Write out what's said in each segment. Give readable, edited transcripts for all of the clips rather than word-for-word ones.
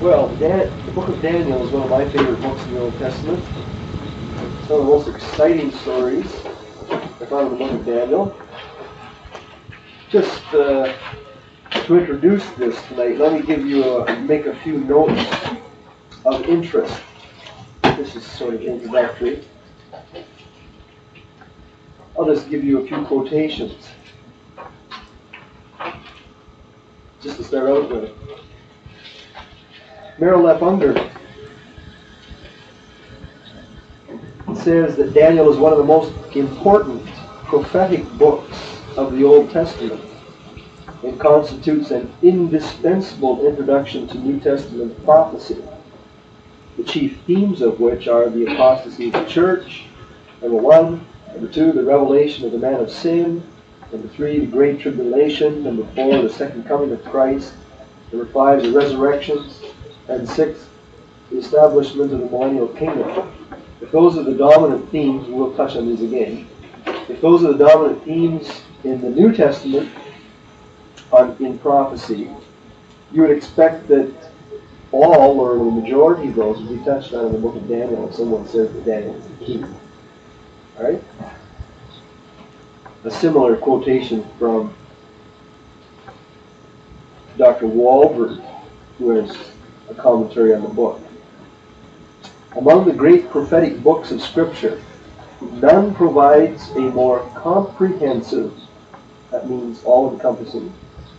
Well, the book of Daniel is one of my favorite books in the Old Testament. It's one of the most exciting stories I found in the book of Daniel. Just to introduce this tonight, let me make a few notes of interest. This is sort of introductory. I'll just give you a few quotations, just to start out with. Merrill F. Unger says that Daniel is one of the most important prophetic books of the Old Testament and constitutes an indispensable introduction to New Testament prophecy, the chief themes of which are the apostasy of the church, number 1, number 2, the revelation of the man of sin, number 3, the great tribulation, number 4, the second coming of Christ, number 5, the resurrection, and 6, the establishment of the millennial kingdom. If those are the dominant themes, we'll touch on these again. If those are the dominant themes in the New Testament in prophecy, you would expect that all or the majority of those would be touched on in the book of Daniel if someone says that Daniel is the key. Alright? A similar quotation from Dr. Walberg, who has a commentary on the book. Among the great prophetic books of Scripture, none provides a more comprehensive, that means all-encompassing,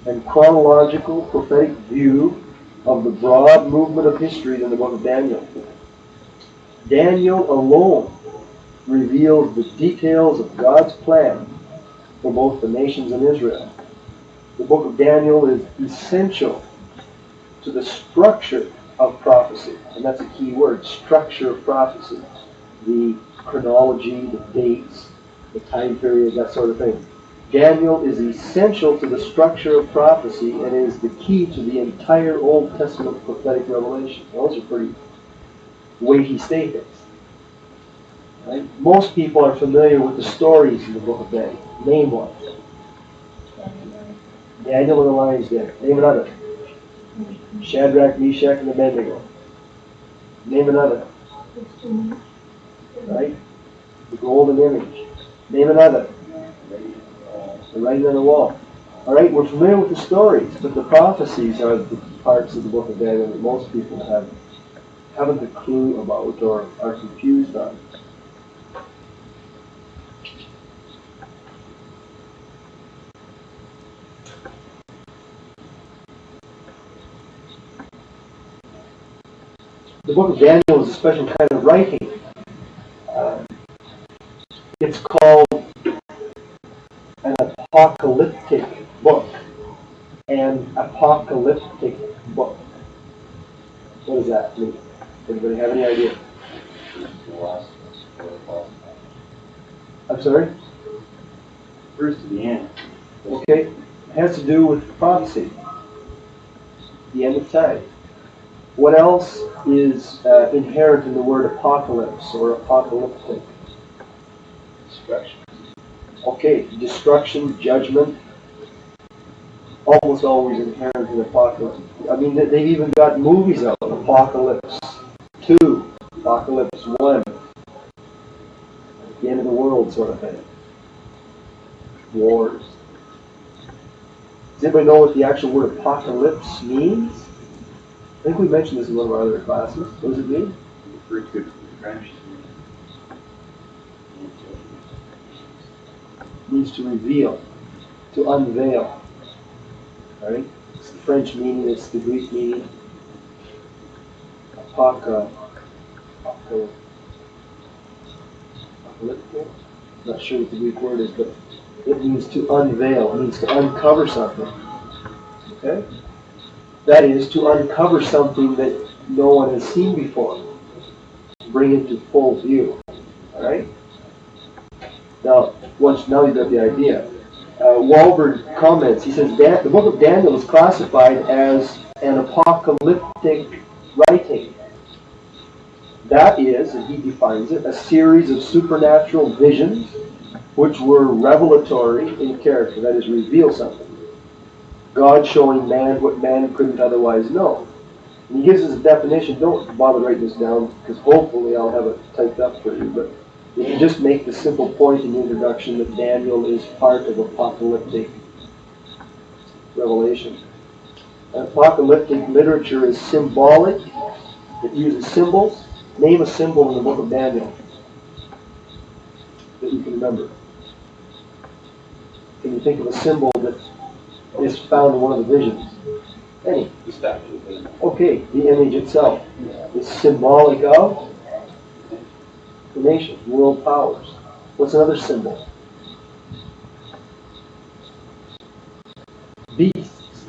and chronological prophetic view of the broad movement of history than the book of Daniel. Daniel alone reveals the details of God's plan for both the nations and Israel. The book of Daniel is essential to the structure of prophecy, and that's a key word, structure of prophecy. The chronology, the dates, the time period, that sort of thing. Daniel is essential to the structure of prophecy and is the key to the entire Old Testament prophetic revelation. Those are pretty weighty statements. Right? Most people are familiar with the stories in the book of Daniel. Name one. Daniel and the lion's den. Name another. Shadrach, Meshach, and Abednego. Name another. Right? The golden image. Name another. The writing on the wall. Alright, we're familiar with the stories, but the prophecies are the parts of the book of Daniel that most people haven't a clue about or are confused on. The book of Daniel is a special kind of writing. It's called an apocalyptic book. An apocalyptic book. What does that mean? Anybody have any idea? I'm sorry? First to the end. Okay. It has to do with prophecy. The end of time. What else is inherent in the word apocalypse or apocalyptic? Destruction. Okay, destruction, judgment, almost always inherent in apocalypse. I mean, they've even got movies out. Apocalypse 2, Apocalypse 1, the end of the world sort of thing. Wars. Does anybody know what the actual word apocalypse means? I think we mentioned this in one of our other classes. What does it mean? Referred to the French. It means to reveal, to unveil. Right? It's the French meaning, it's the Greek meaning. Apocalyptic. Not sure what the Greek word is, but it means to unveil. It means to uncover something. Okay? That is, to uncover something that no one has seen before. Bring it to full view. Alright? Now you've got the idea. Walberg comments, he says, the book of Daniel is classified as an apocalyptic writing. That is, and he defines it, a series of supernatural visions which were revelatory in character, that is, reveal something. God showing man what man couldn't otherwise know. And he gives us a definition. Don't bother writing this down, because hopefully I'll have it typed up for you. But you can just make the simple point in the introduction that Daniel is part of apocalyptic revelation. Apocalyptic literature is symbolic. It uses symbols. Name a symbol in the book of Daniel that you can remember. Can you think of a symbol that is found in one of the visions? Any? The statue. Okay, the image itself is symbolic of the nation, world powers. What's another symbol? Beasts,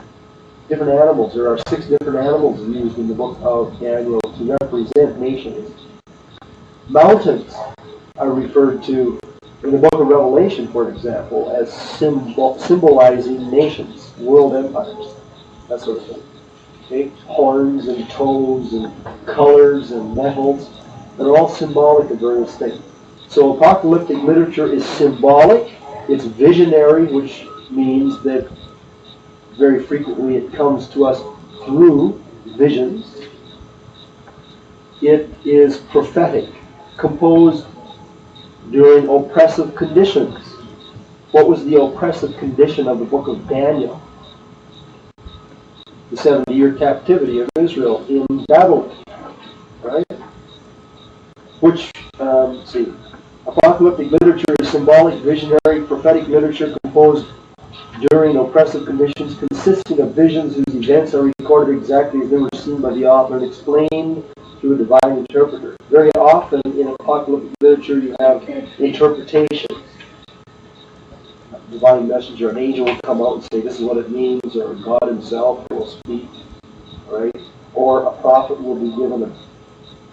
different animals. There are 6 different animals used in the book of Daniel to represent nations. Mountains are referred to in the book of Revelation, for example, as symbolizing nations, world empires, that sort of thing. Okay? Horns and toes and colors and metals, they're all symbolic of various things. So apocalyptic literature is symbolic, it's visionary, which means that very frequently it comes to us through visions. It is prophetic, composed during oppressive conditions. What was the oppressive condition of the book of Daniel? The 70-year captivity of Israel in Babylon, right? Which, apocalyptic literature is symbolic, visionary, prophetic literature composed during oppressive conditions, consisting of visions whose events are recorded exactly as they were seen by the author and explained through a divine interpreter. Very often in apocalyptic literature you have interpretations. A divine messenger, an angel will come out and say this is what it means, or God himself will speak, right? Or a prophet will be given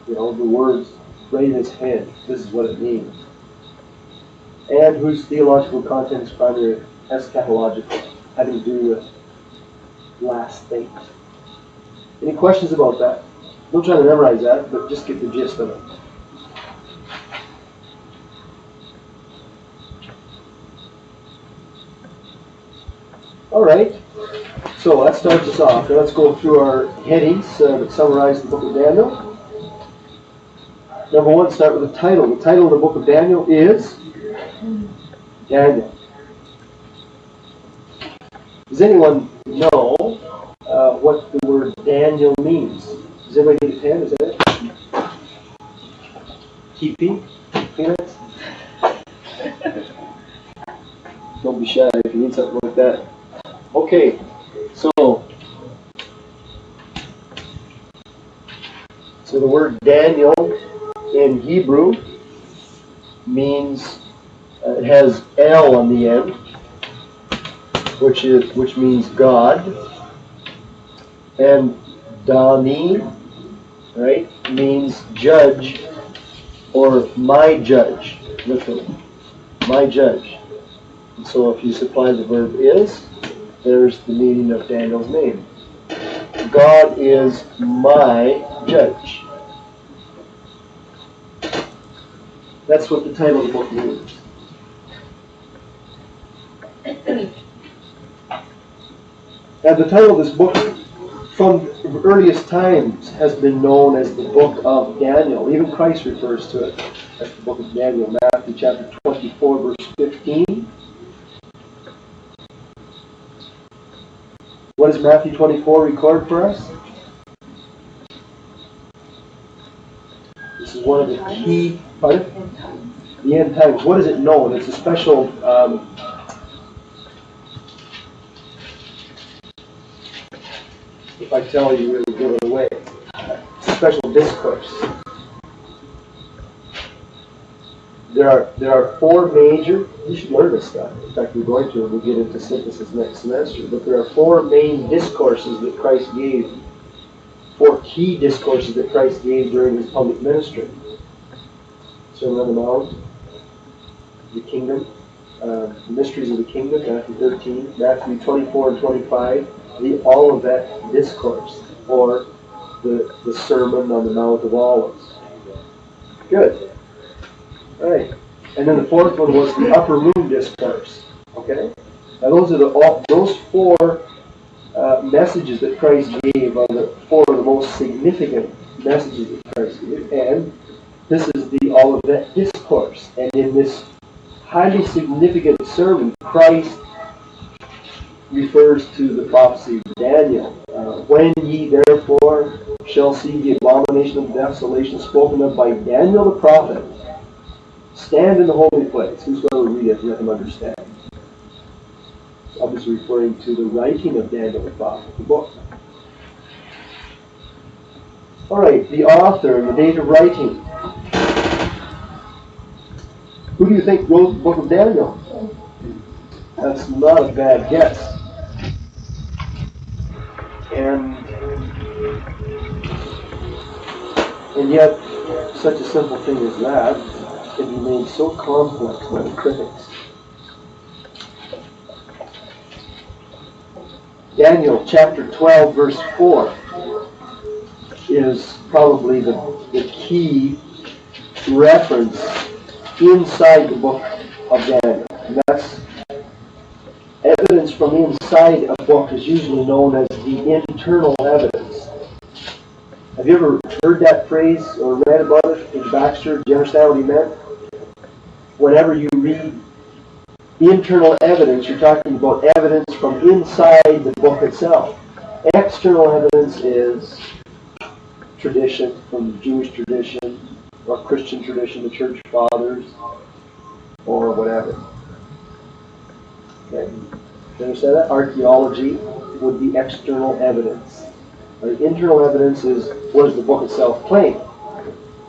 the words right in his head. This is what it means. And whose theological content is primarily eschatological, having to do with last things. Any questions about that? Don't try to memorize that, but just get the gist of it. All right, so that starts us off. Now let's go through our headings that summarize the book of Daniel. Number 1, start with the title. The title of the book of Daniel is Daniel. Does anyone know what the word Daniel means? Does anybody get a pen? Is that it? Keeping? Peanuts? Don't be shy if you need something like that. Okay, so the word Daniel in Hebrew means, it has L on the end, which means God, and Dani, right, means judge, or my judge, literally, my judge. And so if you supply the verb is, there's the meaning of Daniel's name. God is my judge. That's what the title of the book means. And the title of this book, from the earliest times, has been known as the book of Daniel. Even Christ refers to it as the book of Daniel. Matthew chapter 24, verse 15. What does Matthew 24 record for us? This is one of the key, pardon? The end times. What is it known? It's a special, if I tell you, it'll give it away. It's a special discourse. There are 4 major, you should learn this stuff. In fact, we're going to, we'll get into synthesis next semester. But there are 4 main discourses that Christ gave, 4 key discourses that Christ gave during his public ministry. Sermon on the Mount, the kingdom, the mysteries of the kingdom, Matthew 13, Matthew 24 and 25, the Olivet Discourse, or the Sermon on the Mount of Olives. Good. All right. And then the 4th one was the Upper Room Discourse. Okay? Now those are those 4 messages that Christ gave are four of the most significant messages that Christ gave. And this is the Olivet Discourse. And in this highly significant sermon, Christ refers to the prophecy of Daniel. When ye therefore shall see the abomination of desolation spoken of by Daniel the prophet, stand in the holy place. Whosoever readeth, let him understand. It's obviously referring to the writing of Daniel the prophet, the book. All right, the author and the date of writing. Who do you think wrote the book of Daniel? That's not a bad guess. And yet, such a simple thing as that can be made so complex by the critics. Daniel chapter 12, verse 4 is probably the key reference inside the book of Daniel. And that's evidence from inside a book is usually known as the internal evidence. Have you ever heard that phrase or read about it in Baxter? Do you understand what he meant? Whenever you read internal evidence, you're talking about evidence from inside the book itself. External evidence is tradition, from the Jewish tradition or Christian tradition, the church fathers, or whatever. Okay. You understand that? Archaeology would be external evidence. The internal evidence is, what does the book itself claim?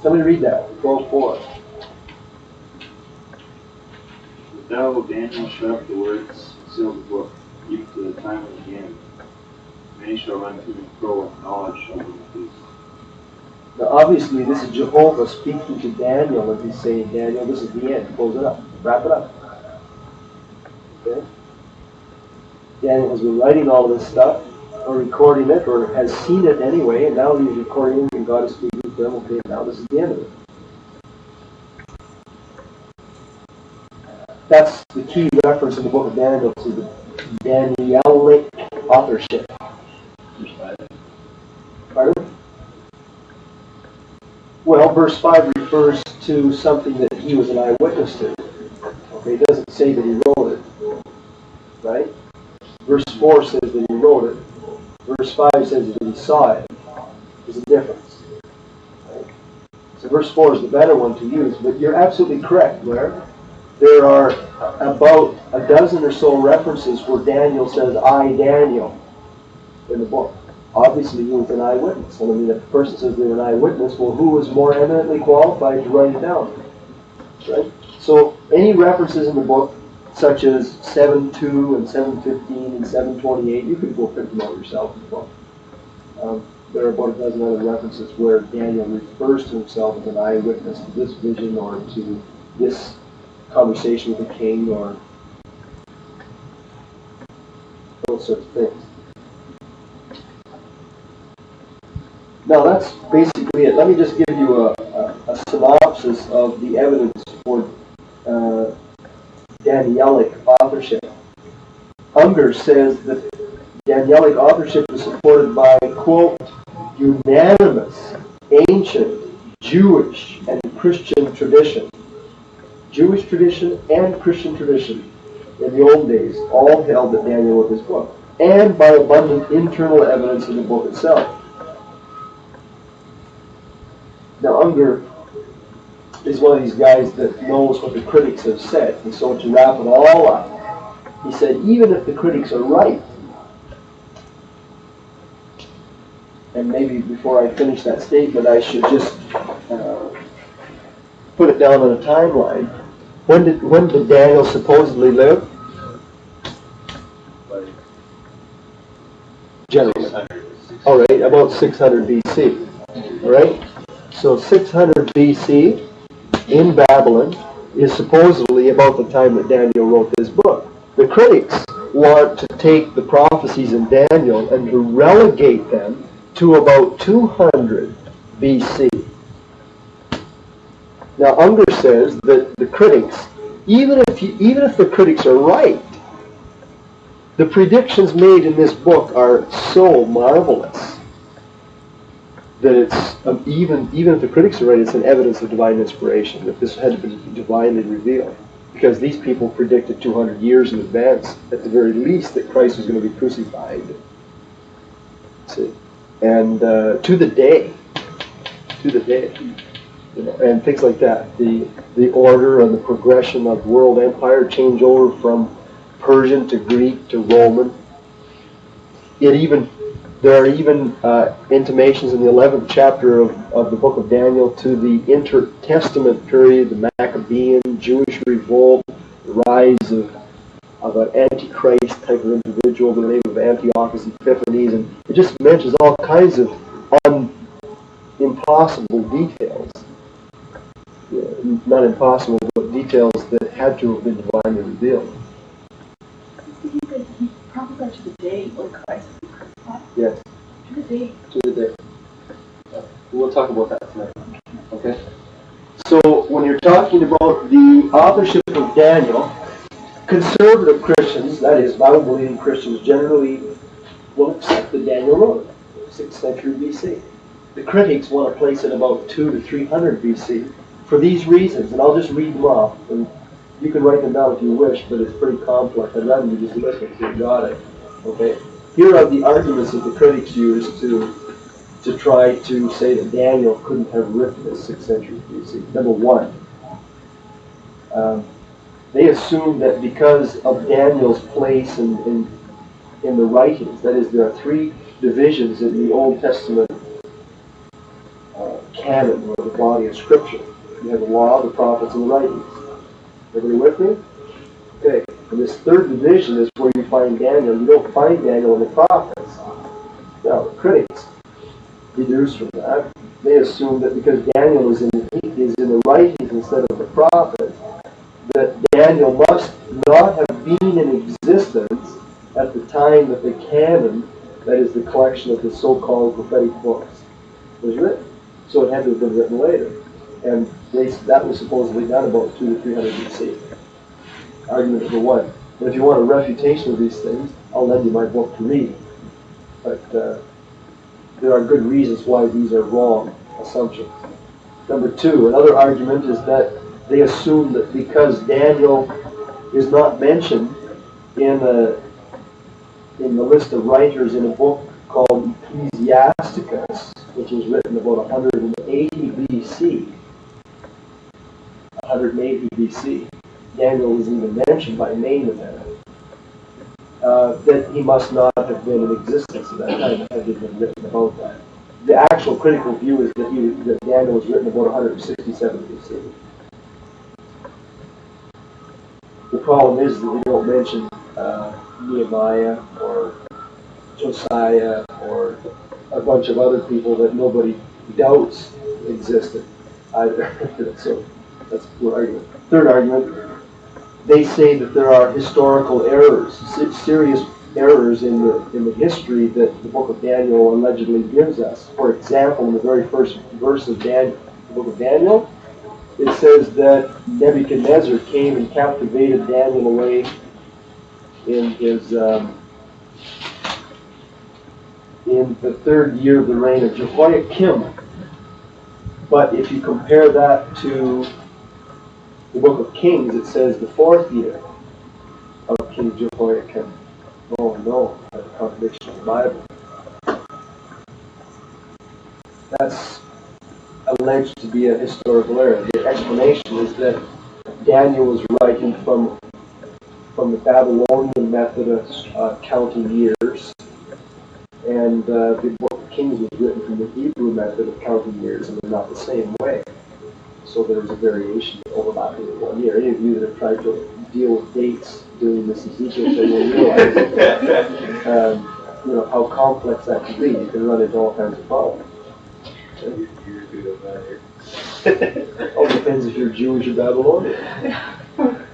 Somebody read that, 12:4. Thou, Daniel, shut up the words, seal the book, even to the time of the end. Many shall run to and fro, and knowledge shall be increased. Now obviously this is Jehovah speaking to Daniel, and he's saying, Daniel, this is the end. Close it up. Wrap it up. Okay? Daniel has been writing all of this stuff, or recording it, or has seen it anyway, and now he's recording it, and God is speaking to them. Okay, now this is the end of it. That's the key reference in the book of Daniel to the Danielic authorship. Pardon? Well, verse 5 refers to something that he was an eyewitness to. Okay, it doesn't say that he wrote it. Right? Verse 4 says that he wrote it. Verse 5 says that he saw it. There's a difference. Right? So verse 4 is the better one to use, but you're absolutely correct, Blair. There are about a dozen or so references where Daniel says, I, Daniel, in the book. Obviously, he was an eyewitness. And I mean, if a person says they're an eyewitness, well, who was more eminently qualified to write it down? Right? So, any references in the book, such as 7:2 and 7:15 and 7:28, you can go pick them out yourself in the book. There are about a dozen other references where Daniel refers to himself as an eyewitness to this vision or to this conversation with the king or those sorts of things. Now that's basically it. Let me just give you a synopsis of the evidence for Danielic authorship. Unger says that Danielic authorship is supported by, quote, unanimous, ancient, Jewish, and Christian tradition. Jewish tradition and Christian tradition in the old days all held that Daniel wrote this book, and by abundant internal evidence in the book itself. Now, Unger is one of these guys that knows what the critics have said, and so to wrap it all up, he said, even if the critics are right, and maybe before I finish that statement, I should just put it down on a timeline. When did Daniel supposedly live? Generally. All right, about 600 BC. All right? So 600 BC in Babylon is supposedly about the time that Daniel wrote this book. The critics want to take the prophecies in Daniel and to relegate them to about 200 BC. Now Unger says that the critics, even if the critics are right, The predictions made in this book are so marvelous that it's, even if the critics are right, it's an evidence of divine inspiration, that this had been divinely revealed. Because these people predicted 200 years in advance, at the very least, that Christ was going to be crucified. See? And to the day, you know, and things like that. The order and the progression of world empire change over from Persian to Greek to Roman. There are even intimations in the 11th chapter of the book of Daniel to the intertestament period, the Maccabean Jewish revolt, the rise of an antichrist type of individual by the name of Antiochus Epiphanes, and it just mentions all kinds of impossible details. Not impossible, but details that had to have been divinely revealed. He prophesied to the day when Christ would be crucified? Yes. To the day. To the day. We'll talk about that tonight. Okay? So, when you're talking about the authorship of Daniel, conservative Christians, that is, Bible-believing Christians, generally will accept that Daniel wrote it, 6th century BC. The critics want to place it about 200 to 300 BC for these reasons, and I'll just read them off. And you can write them down if you wish, but it's pretty complex. I'd rather you just listen if you got it. Okay? Here are the arguments that the critics use to try to say that Daniel couldn't have written this 6th century BC. Number one, they assume that because of Daniel's place in the writings, that is, there are three divisions in the Old Testament canon, or the body of Scripture. You have the law, the prophets, and the writings. Everybody with me? Okay. And this third division is where you find Daniel. You don't find Daniel in the prophets. Now, the critics deduce from that. They assume that because Daniel is in the writings instead of the prophets, that Daniel must not have been in existence at the time that the canon, that is the collection of the so-called prophetic books, was written. So it had to have been written later. And that was supposedly done about 200 to 300 BC. Argument number one. And if you want a refutation of these things, I'll lend you my book to read. But there are good reasons why these are wrong assumptions. Number two, another argument is that they assume that because Daniel is not mentioned in the list of writers in a book called Ecclesiasticus, which was written about 180 BC. 180 BC. Daniel isn't even mentioned by name in that. That he must not have been in existence at that time. It had been written about that. The actual critical view is that Daniel was written about 167 BC. The problem is that they don't mention Nehemiah or Josiah or a bunch of other people that nobody doubts existed either. So that's one argument. Third argument, they say that there are historical errors, serious errors in the history that the book of Daniel allegedly gives us. For example, in the very first verse of the book of Daniel, it says that Nebuchadnezzar came and captivated Daniel away in his in the third year of the reign of Jehoiakim. But if you compare that to the book of Kings, it says the fourth year of King Jehoiakim. Oh no, that's a contradiction of the Bible. That's alleged to be a historical error. The explanation is that Daniel was writing from the Babylonian method of counting years, and the book of Kings was written from the Hebrew method of counting years, and they're not the same way. So there's a variation overlapping in 1 year. Any of you that have tried to deal with dates doing this Ezekiel thing will realize how complex that can be. You can run into all kinds of problems. All depends if you're Jewish or Babylonian.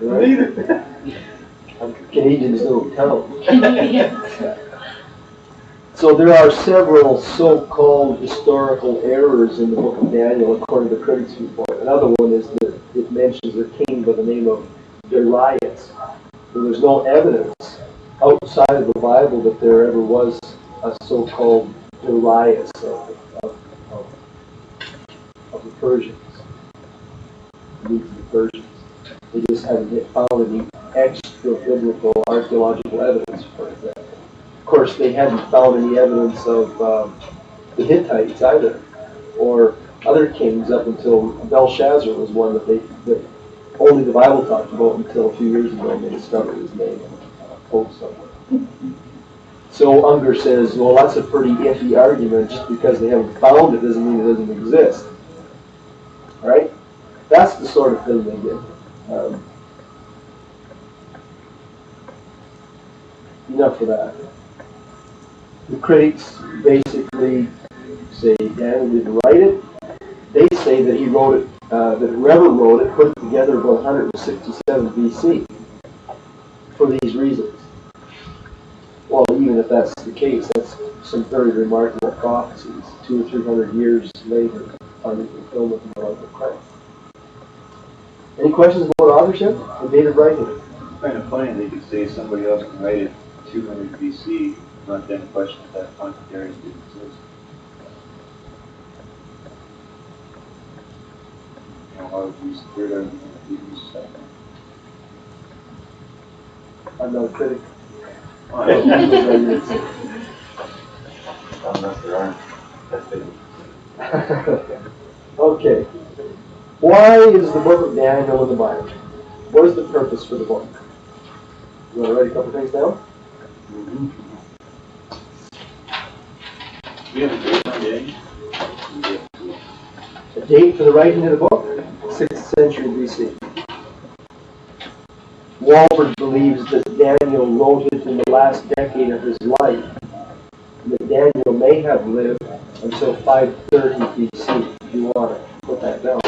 Right? Canadians don't count. So there are several so-called historical errors in the book of Daniel, according to the critics' viewpoint. Another one is that it mentions a king by the name of Darius. Well, there's no evidence outside of the Bible that there ever was a so-called Goulais of the Persians, the Medes and the Persians. They just haven't found any extra biblical archaeological evidence for that. Of course, they hadn't found any evidence of the Hittites either, or other kings up until Belshazzar was one that only the Bible talked about until a few years ago, and they discovered his name in a post somewhere. So Unger says, well, that's a pretty iffy argument. Just because they haven't found it doesn't mean it doesn't exist. All right? That's the sort of thing they did. Enough of that. The critics basically say Daniel didn't write it. They say that he wrote it, that whoever wrote it put it together about 167 BC for these reasons. Well, even if that's the case, that's some very remarkable prophecies, 200 or 300 years later, on the fulfillment of the life of Christ. Any questions about authorship and date of writing? It's kind of funny they could say somebody else can write it 200 BC, not then question at that point that Darius didn't exist. You know, why would we spirit out of the use that? I'm not a critic. Unless there aren't. That's it. Okay. Why is the book of Daniel in the Bible? What is the purpose for the book? You want to write a couple things down? Mm-hmm. We have a date on Daniel. A date for the writing of the book? 6th century BC. Walford believes that Daniel wrote it in the last decade of his life, and that Daniel may have lived until 530 BC, if you want to put that down.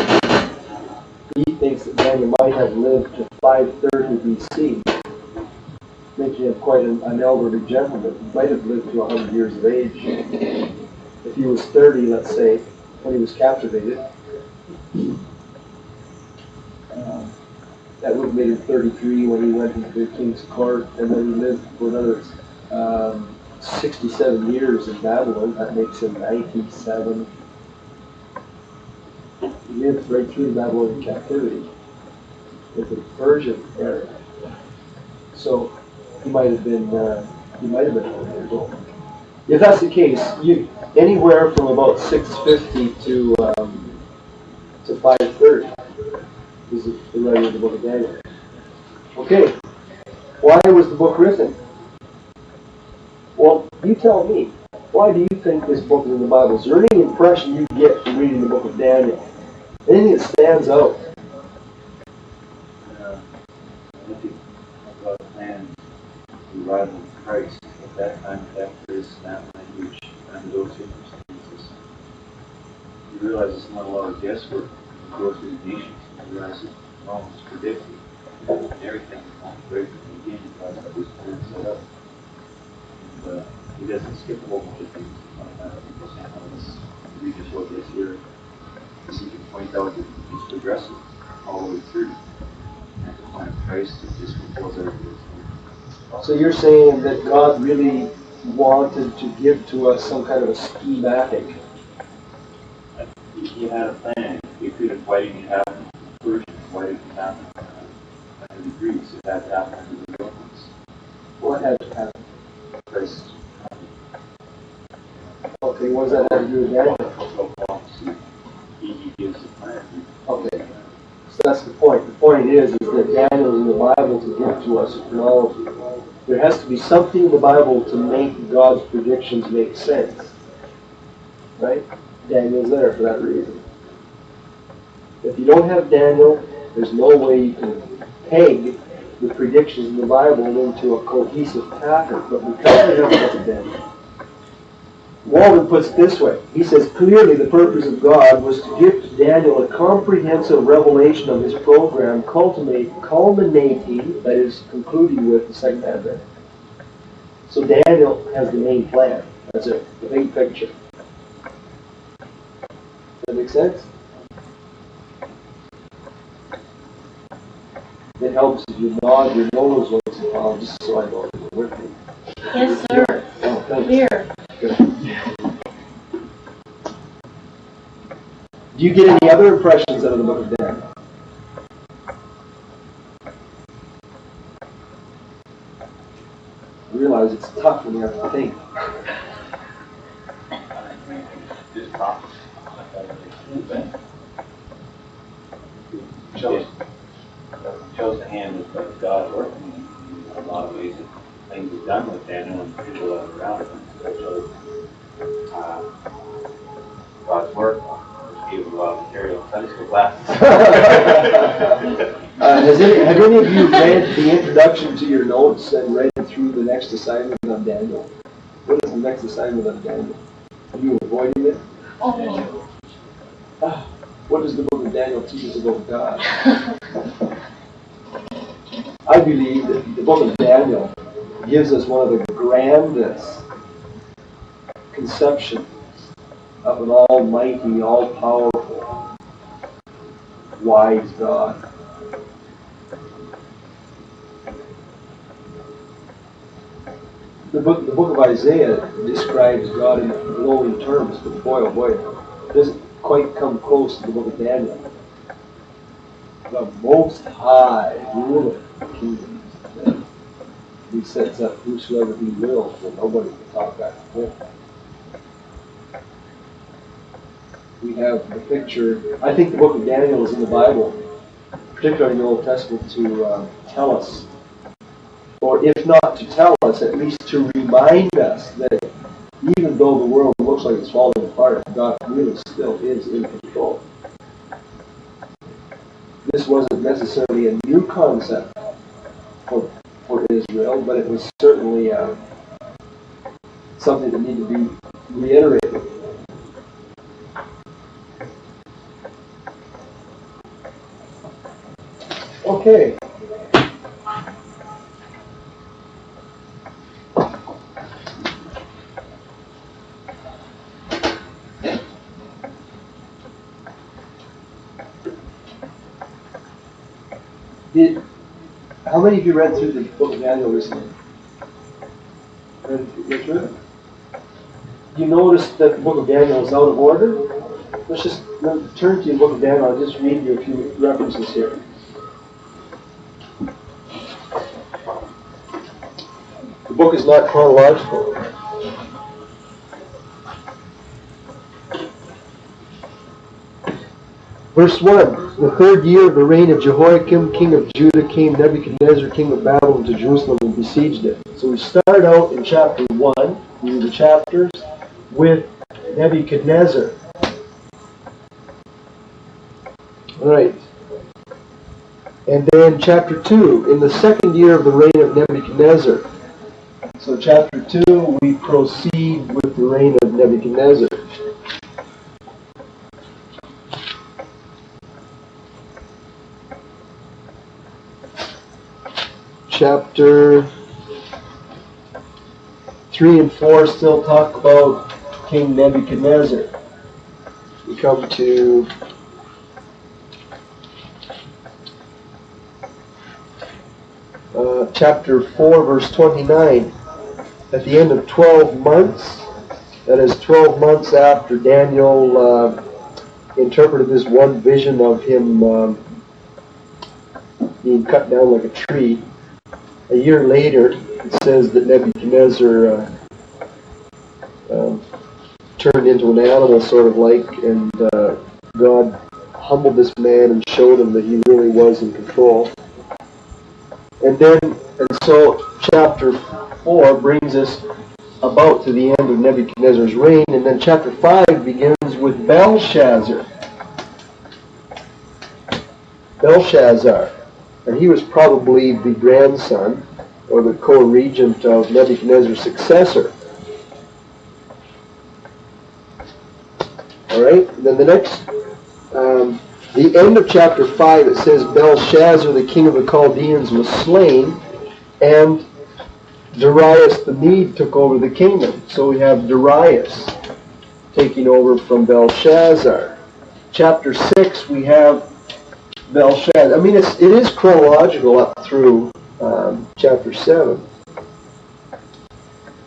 He thinks that Daniel might have lived to 530 BC, making him quite an elderly gentleman. He might have lived to 100 years of age. If he was 30, let's say, when he was captivated, that would have made him 33 when he went into the king's court, and then he lived for another 67 years in Babylon. That makes him 97. He lived right through the Babylonian captivity with the Persian era. So he might have been 100 years old. If that's the case, anywhere from about 650 to 530 is the writing of the book of Daniel. Okay, why was the book written? Well, you tell me. Why do you think this book is in the Bible? Is there any impression you get from reading the book of Daniel? Anything that stands out? I think about plans to rival Christ at that time, that place, that language, under those circumstances. You realize it's not a lot of guesswork. You go through the nations and you realize it's almost predicted. And everything is not right from the beginning, because that was clear set up. And he doesn't skip a whole bunch of things. People saying, oh, let's read just what this here. Because he can point out that it's progressive all the way through. And at the point of Christ, it just fulfills everything. So you're saying that God really wanted to give to us some kind of a schematic. He had a plan. He could have, why didn't it happen to the Persians? Why didn't it happen to the Greeks? It had to happen to the Romans. What had to happen? Christ. Okay, what does that have to do with Daniel? He gives the plan. Okay, so that's the point. The point is that Daniel is in the Bible to give to us a chronology. There has to be something in the Bible to make God's predictions make sense. Right? Daniel's there for that reason. If you don't have Daniel, there's no way you can peg the predictions in the Bible into a cohesive pattern. But because we have the book of Daniel, Walden puts it this way. He says, clearly the purpose of God was to give to Daniel a comprehensive revelation of his program, culminating, that is, concluding with the second advent. So Daniel has the main plan. That's it, the big picture. Does that make sense? It helps if you nod your nose once in a while, just so I know. with me. Yes, sir. Oh, thanks. Here. Good. Do you get any other impressions out of the book of Daniel? I realize it's tough when you have to think. Just talk. Shows the hand of God working in a lot of ways. Things he's done with Daniel and people that are around him. So it shows God's work. Just gave him a lot of material. Sunday school classes. Have any of you read the introduction to your notes and read through the next assignment on Daniel? What is the next assignment on Daniel? Are you avoiding it? Oh. What does the book of Daniel teach us about God? I believe that the book of Daniel gives us one of the grandest conceptions of an almighty, all-powerful, wise God. The book of Isaiah describes God in glowing terms, but boy, oh boy, it doesn't quite come close to the book of Daniel. The Most High ruler of the kingdoms. He sets up whosoever he wills, and nobody can talk back to him. We have the picture. I think the book of Daniel is in the Bible, particularly in the Old Testament, to tell us, or if not to tell us, at least to remind us that even though the world looks like it's falling apart, God really still is in control. This wasn't necessarily a new concept for Israel, but it was certainly something that needed to be reiterated. Okay. How many of you read through the book of Daniel recently? Read through it? You notice that the book of Daniel is out of order? Let's just turn to the book of Daniel. I'll just read you a few references here. The book is not chronological. Verse 1, the third year of the reign of Jehoiakim, king of Judah, came Nebuchadnezzar, king of Babylon, to Jerusalem and besieged it. So we start out in chapter 1, these are the chapters, with Nebuchadnezzar. All right. And then chapter 2, in the second year of the reign of Nebuchadnezzar. So chapter 2, we proceed with the reign of Nebuchadnezzar. Chapter 3 and 4 still talk about King Nebuchadnezzar. We come to chapter 4, verse 29. At the end of 12 months, that is 12 months after Daniel interpreted this one vision of him being cut down like a tree, a year later, it says that Nebuchadnezzar turned into an animal, sort of like, and God humbled this man and showed him that he really was in control. And so chapter 4 brings us about to the end of Nebuchadnezzar's reign, and then chapter 5 begins with Belshazzar. Belshazzar. And he was probably the grandson or the co-regent of Nebuchadnezzar's successor. All right, then the next, the end of chapter 5, it says Belshazzar, the king of the Chaldeans, was slain, and Darius the Mede took over the kingdom. So we have Darius taking over from Belshazzar. Chapter 6, we have Belshazzar. I mean, it is chronological up through chapter 7.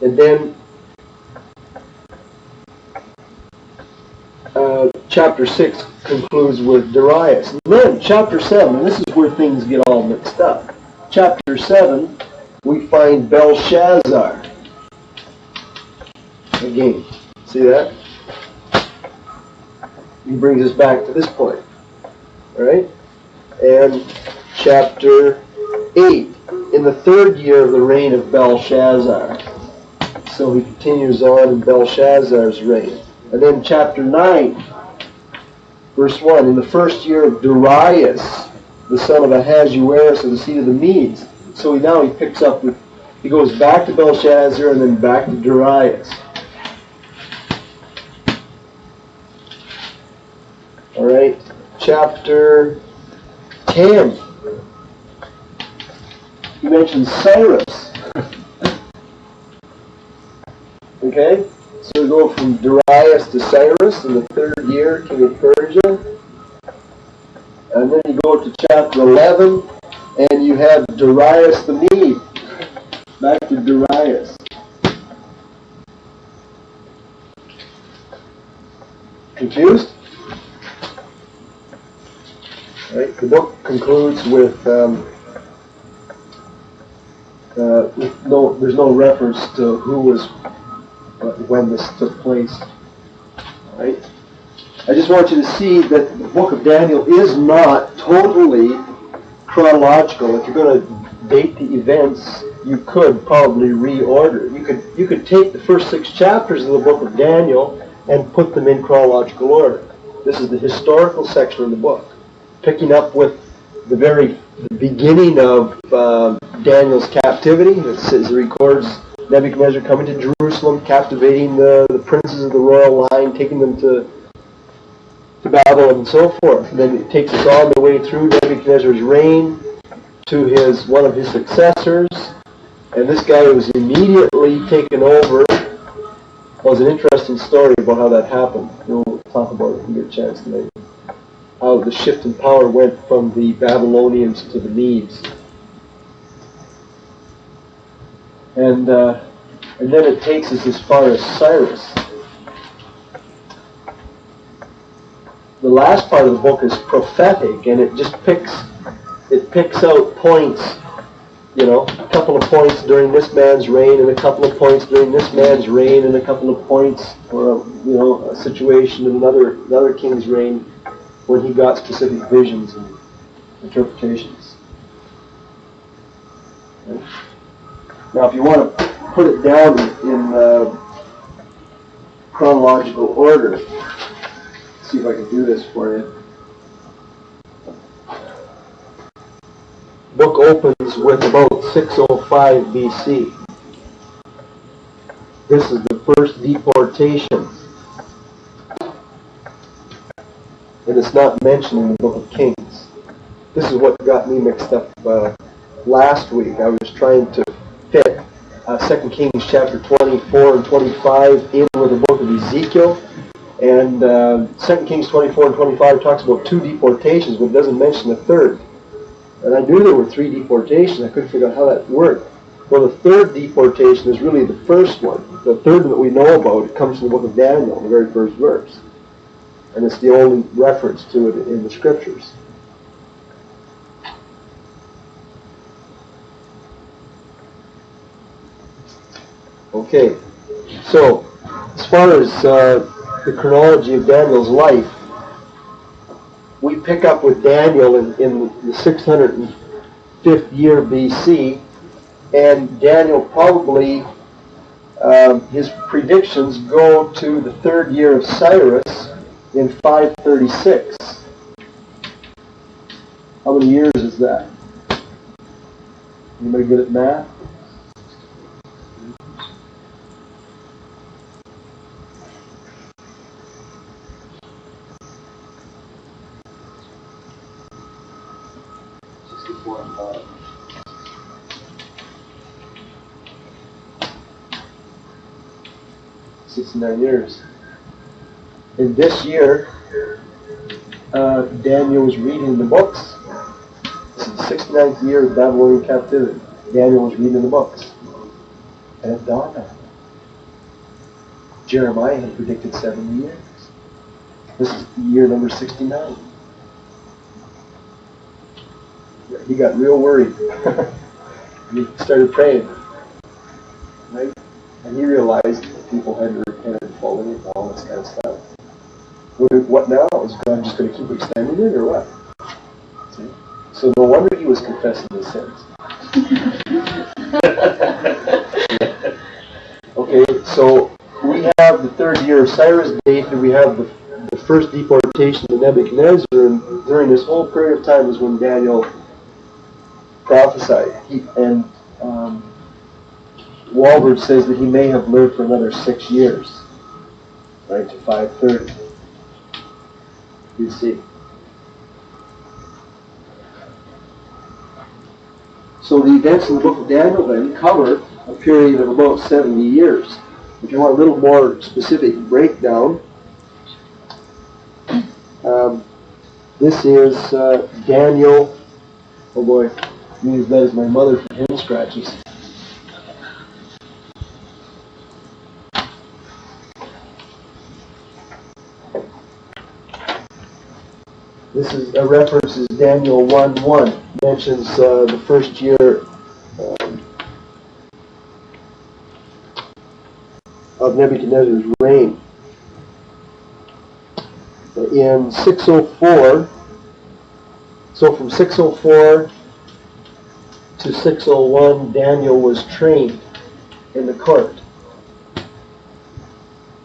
And then chapter 6 concludes with Darius. And then chapter 7, and this is where things get all mixed up. Chapter 7, we find Belshazzar. Again, see that? He brings us back to this point. Alright? And chapter 8, in the third year of the reign of Belshazzar. So he continues on in Belshazzar's reign. And then chapter 9, verse 1, in the first year of Darius, the son of Ahasuerus of the seed of the Medes. So he picks up with, he goes back to Belshazzar and then back to Darius. Alright, chapter 10. He mentions Cyrus. Okay? So we go from Darius to Cyrus in the third year, king of Persia. And then you go to chapter 11, and you have Darius the Mede. Back to Darius. Confused? Right. The book concludes with there's no reference to who was when this took place. Right? I just want you to see that the book of Daniel is not totally chronological. If you're going to date the events, you could probably reorder. You could take the first 6 chapters of the book of Daniel and put them in chronological order. This is the historical section of the book, picking up with the beginning of Daniel's captivity. It records Nebuchadnezzar coming to Jerusalem, captivating the princes of the royal line, taking them to Babylon and so forth. And then it takes us all the way through Nebuchadnezzar's reign to one of his successors. And this guy was immediately taken over. It was an interesting story about how that happened. We'll talk about it when we get a chance tonight. How the shift in power went from the Babylonians to the Medes. And then it takes us as far as Cyrus. The last part of the book is prophetic, and it just picks out points, a couple of points during this man's reign, and a couple of points during this man's reign, and a couple of points, a situation in another king's reign when he got specific visions and interpretations. Okay. Now, if you want to put it down in chronological order, see if I can do this for you. The book opens with about 605 BC. This is the first deportation. And it's not mentioned in the book of Kings. This is what got me mixed up last week. I was trying to fit 2 Kings chapter 24 and 25 in with the book of Ezekiel. And 2 Kings 24 and 25 talks about 2 deportations, but it doesn't mention a third. And I knew there were 3 deportations. I couldn't figure out how that worked. Well, the third deportation is really the first one. The third one that we know about, it comes from the book of Daniel, the very first verse. And it's the only reference to it in the scriptures. Okay, so as far as the chronology of Daniel's life, we pick up with Daniel in the 605th year BC, and Daniel probably, his predictions go to the third year of Cyrus in 536. How many years is that? Anybody good at math? $69 years. In this year, Daniel was reading the books. This is the 69th year of Babylonian captivity. Daniel was reading the books. And it dawned on him. Jeremiah had predicted 70 years. This is year number 69. He got real worried. And he started praying. Right? And he realized that people had to repent and fallen and all this kind of stuff. What now? Is God just going to keep extending it or what? See? So no wonder he was confessing his sins. Okay, so we have the third year of Cyrus date, and we have the first deportation to Nebuchadnezzar, and during this whole period of time is when Daniel prophesied. Walbert says that he may have lived for another 6 years, right, to 530 BC. So the events in the book of Daniel then cover a period of about 70 years. If you want a little more specific breakdown, this is Daniel. Oh boy, I'm as bad as my mother for hand scratches. This is a reference is Daniel 1:1. Mentions the first year of Nebuchadnezzar's reign. In 604, so from 604 to 601, Daniel was trained in the court.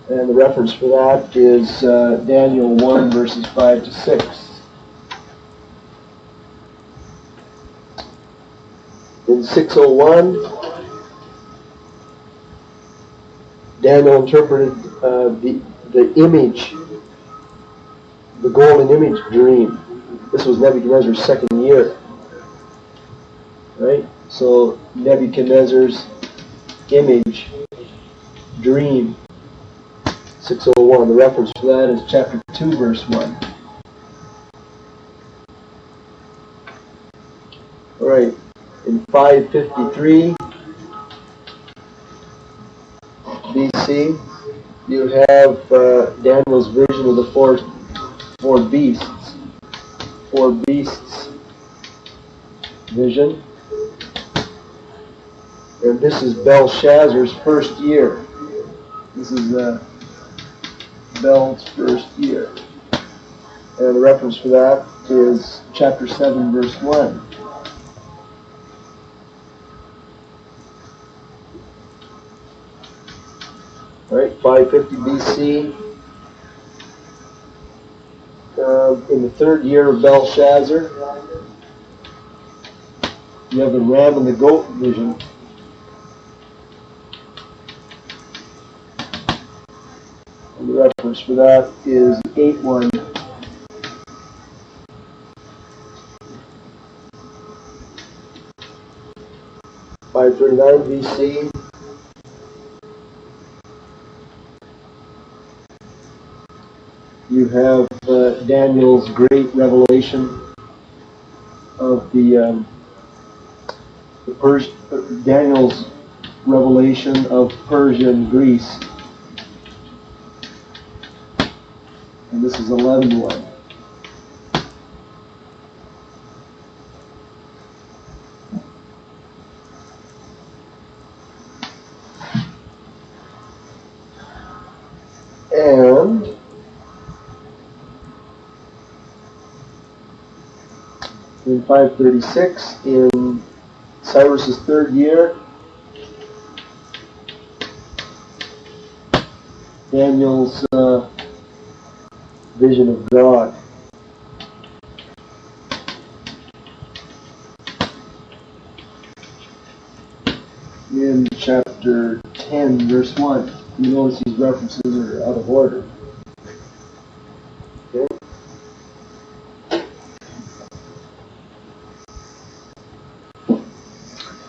And the reference for that is Daniel 1, verses 5 to 6. In 601, Daniel interpreted the image, the golden image dream. This was Nebuchadnezzar's second year. Right? So Nebuchadnezzar's image, dream, 601. The reference for that is chapter 2, verse 1. All right. In 553 BC, you have Daniel's vision of the four beasts. Four beasts vision. And this is Belshazzar's first year. This is Bel's first year. And the reference for that is chapter 7, verse 1. All right, 550 BC. In the third year of Belshazzar, you have the ram and the goat vision. And the reference for that is 8:1. BC. You have Daniel's great revelation of Daniel's revelation of Persia and Greece. And this is 11:1. And in 536, in Cyrus's third year, Daniel's vision of God. In chapter 10, verse 1, you notice these references are out of order. Okay?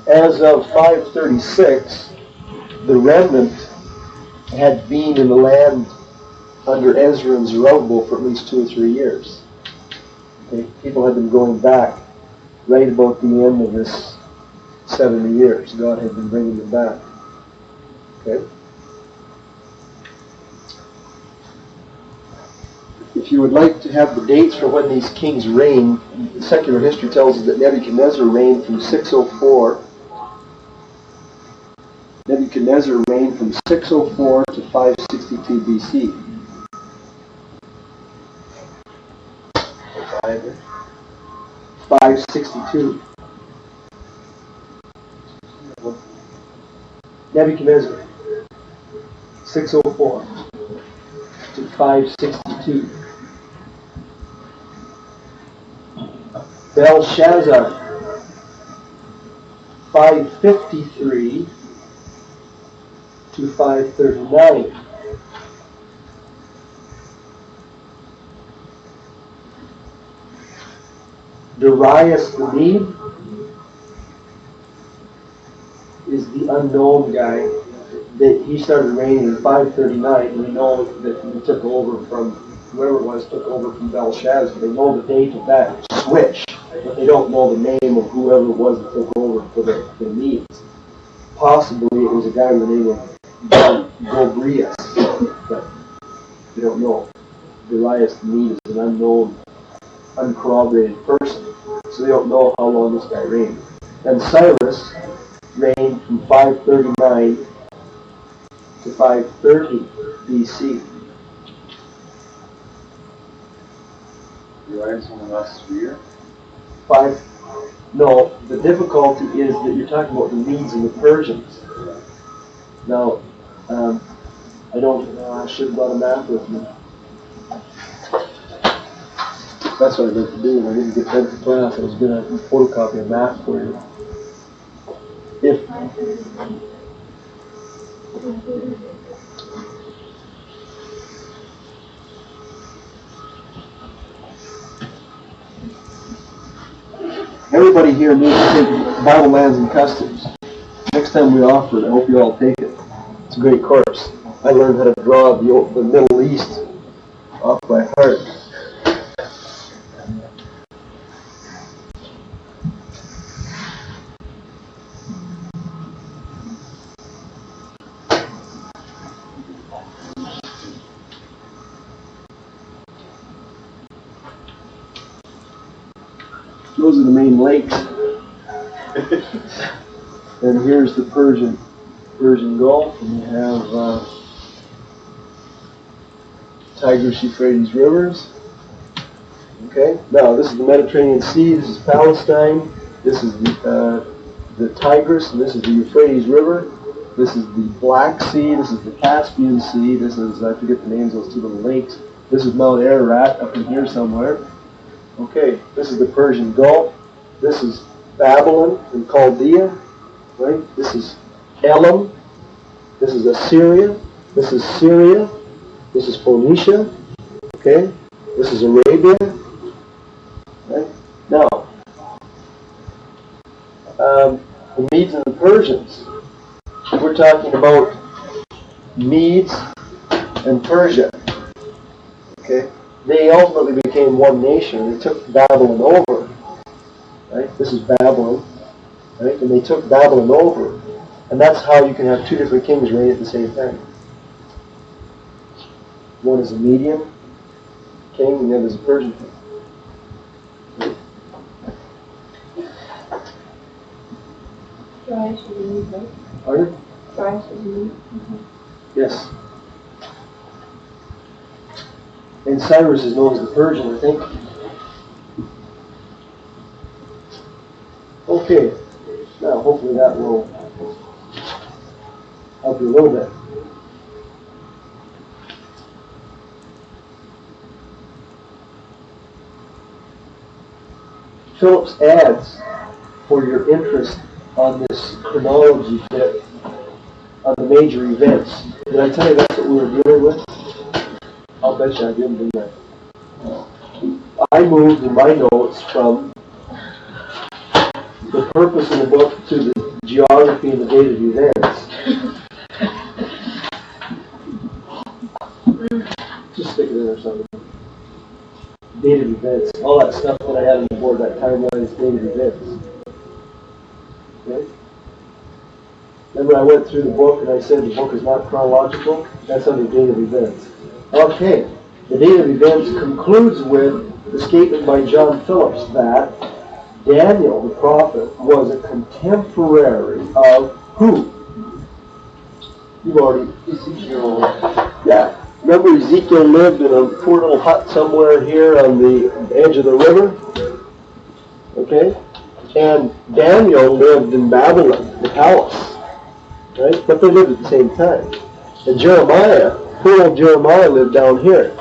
As of 536, the remnant had been in the land under Ezra and Zerubbabel for at least 2 or 3 years. Okay? People had been going back right about the end of this 70 years. God had been bringing them back. Okay? if you would like to have the dates for when these kings reigned, secular history tells us that Nebuchadnezzar reigned from 604. Nebuchadnezzar reigned from 604 to 562 BC. 562. Nebuchadnezzar, 604 to 562. Belshazzar, 553 to 539. Darius the Mede is the unknown guy. That he started reigning in 539, and we know that he took over from whoever it was, took over from Belshazzar. They know the date of that switch, but they don't know the name of whoever it was that took over for the Medes. Possibly it was a guy with the name of Goulais, but we don't know. Darius the Mede is an unknown, uncorroborated person, so they don't know how long this guy reigned. And Cyrus reigned from 539 to 530 BC. Darius only lasts a year? No, the difficulty is that you're talking about the Medes and the Persians. Now, I should have brought a map with me. That's what I meant to do. When I didn't get ready for class, I was going to photocopy a map for you. Everybody here needs to take Bible Lands and Customs. Next time we offer it, I hope you all take it. It's a great course. I learned how to draw the Middle East off by heart. Those are the main lakes. And here's the Persian Gulf, and you have Tigris, Euphrates rivers. Okay, now this is the Mediterranean Sea, this is Palestine, this is the Tigris, and this is the Euphrates River, this is the Black Sea, this is the Caspian Sea, this is, I forget the names of those two little lakes, this is Mount Ararat up in here somewhere. Okay, this is the Persian Gulf, this is Babylon and Chaldea, right? This is Elam, this is Assyria, this is Syria, this is Phoenicia, okay? This is Arabia, right? Now, the Medes and the Persians, we're talking about Medes and Persia, okay? They ultimately became one nation. They took Babylon over, right? This is Babylon, right? And they took Babylon over. And that's how you can have two different kings reign at the same time. One is a Median king, and the other is a Persian king. Darius is a Mede, right? Pardon? Darius is a Mede. Yes. And Cyrus is known as the Persian, I think. Okay. Now, hopefully that will help you a little bit. Phillips adds for your interest on this chronology bit on the major events. Did I tell you that's what we were dealing with? I'll bet you I didn't do that. I moved in my notes from the purpose of the book to the geography and the date of events. Just stick it in or something. Date of events. All that stuff that I had on the board, that timeline is date of events. Okay? Remember I went through the book and I said the book is not chronological? That's under date of events. Okay, The date of events concludes with the statement by John Phillips that Daniel, the prophet, was a contemporary of who? You've already, Ezekiel. Yeah. Remember Ezekiel lived in a poor little hut somewhere here on the edge of the river? Okay? And Daniel lived in Babylon, the palace. Right? But they lived at the same time. And Jeremiah, poor old Jeremiah lived down here.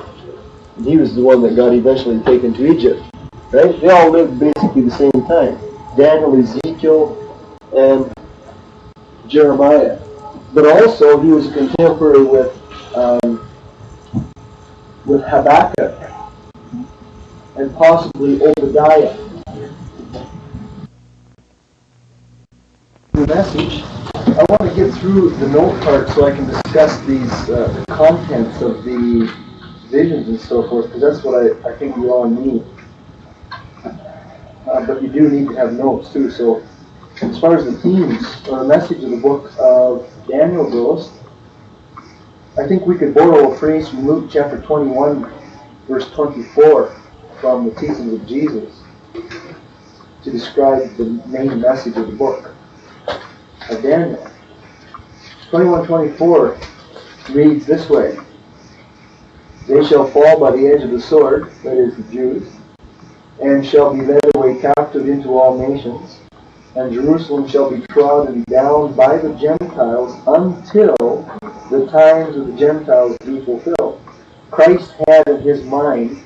And he was the one that got eventually taken to Egypt. Right? They all lived basically the same time. Daniel, Ezekiel, and Jeremiah. But also he was a contemporary with Habakkuk and possibly Obadiah. The message, I want to get through the note part so I can discuss these the contents of the visions and so forth, because that's what I think we all need. But you do need to have notes too. So as far as the themes or the message of the book of Daniel goes, I think we could borrow a phrase from Luke chapter 21, verse 24, from the teachings of Jesus to describe the main message of the book of Daniel. 21:24 reads this way: They shall fall by the edge of the sword, that is the Jews, and shall be led away captive into all nations, and Jerusalem shall be trodden down by the Gentiles until the times of the Gentiles be fulfilled. Christ had in his mind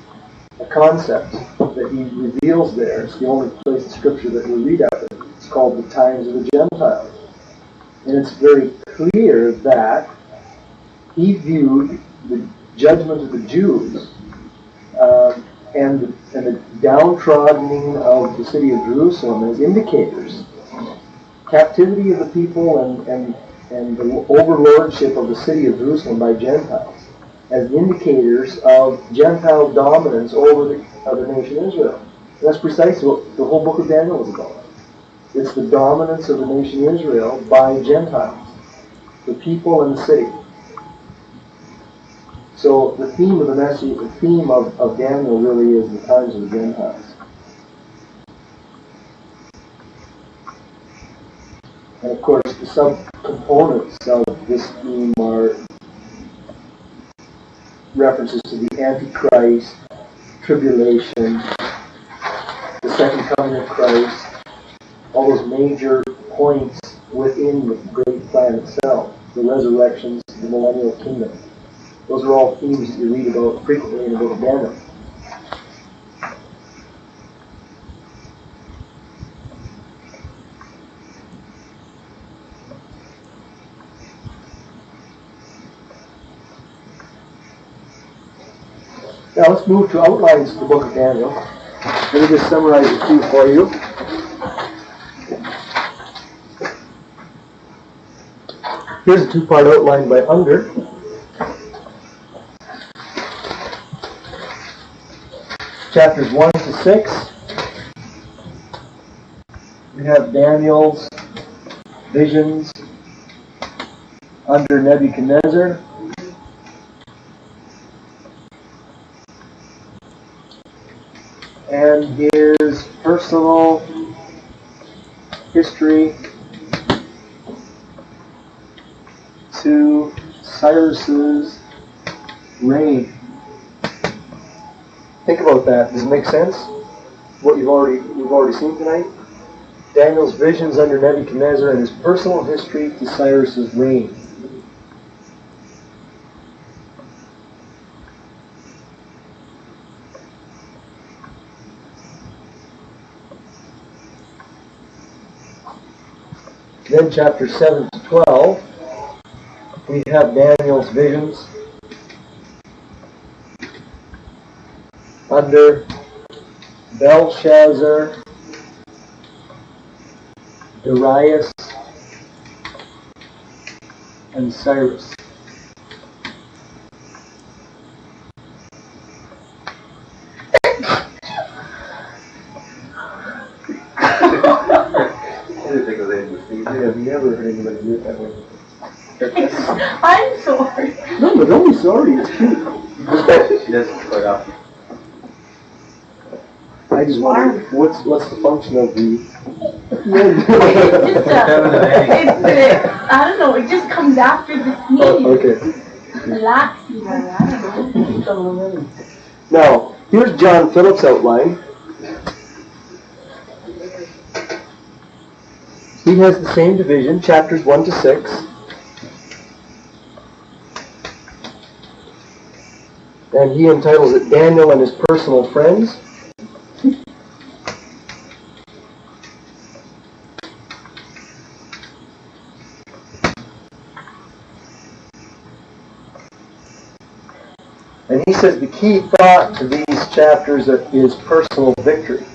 a concept that he reveals there. It's the only place in Scripture that we read of it. It's called the times of the Gentiles. And it's very clear that he viewed the judgment of the Jews and the downtroddening of the city of Jerusalem as indicators. Captivity of the people and the overlordship of the city of Jerusalem by Gentiles as indicators of Gentile dominance over the nation Israel. And that's precisely what the whole book of Daniel is about. It's the dominance of the nation Israel by Gentiles, the people and the city. So the theme of the message, the theme of Daniel really is the times of the Gentiles. And of course, the subcomponents of this theme are references to the Antichrist, tribulation, the second coming of Christ, all those major points within the great plan itself, the resurrections, the millennial kingdom. Those are all themes that you read about frequently in the book of Daniel. Now let's move to outlines of the book of Daniel. Let me just summarize a few for you. Here's a two-part outline by Unger. Chapters 1 to 6. We have Daniel's visions under Nebuchadnezzar. And his personal history to Cyrus's reign. Think about that. Does it make sense? What we've already seen tonight? Daniel's visions under Nebuchadnezzar and his personal history to Cyrus's reign. Then chapters 7 to 12, we have Daniel's visions under Belshazzar, Darius, and Cyrus. I've never heard anybody do it that way. I'm sorry. No, but don't be sorry. It's cute. She doesn't quite often. I just wonder, what's the function of the... I don't know, it just comes after the sneeze. Oh, okay. Relaxing, I don't know. Now, here's John Phillips' outline. He has the same division, chapters 1 to 6. And he entitles it Daniel and His Personal Friends. And he says the key thought to these chapters is personal victory.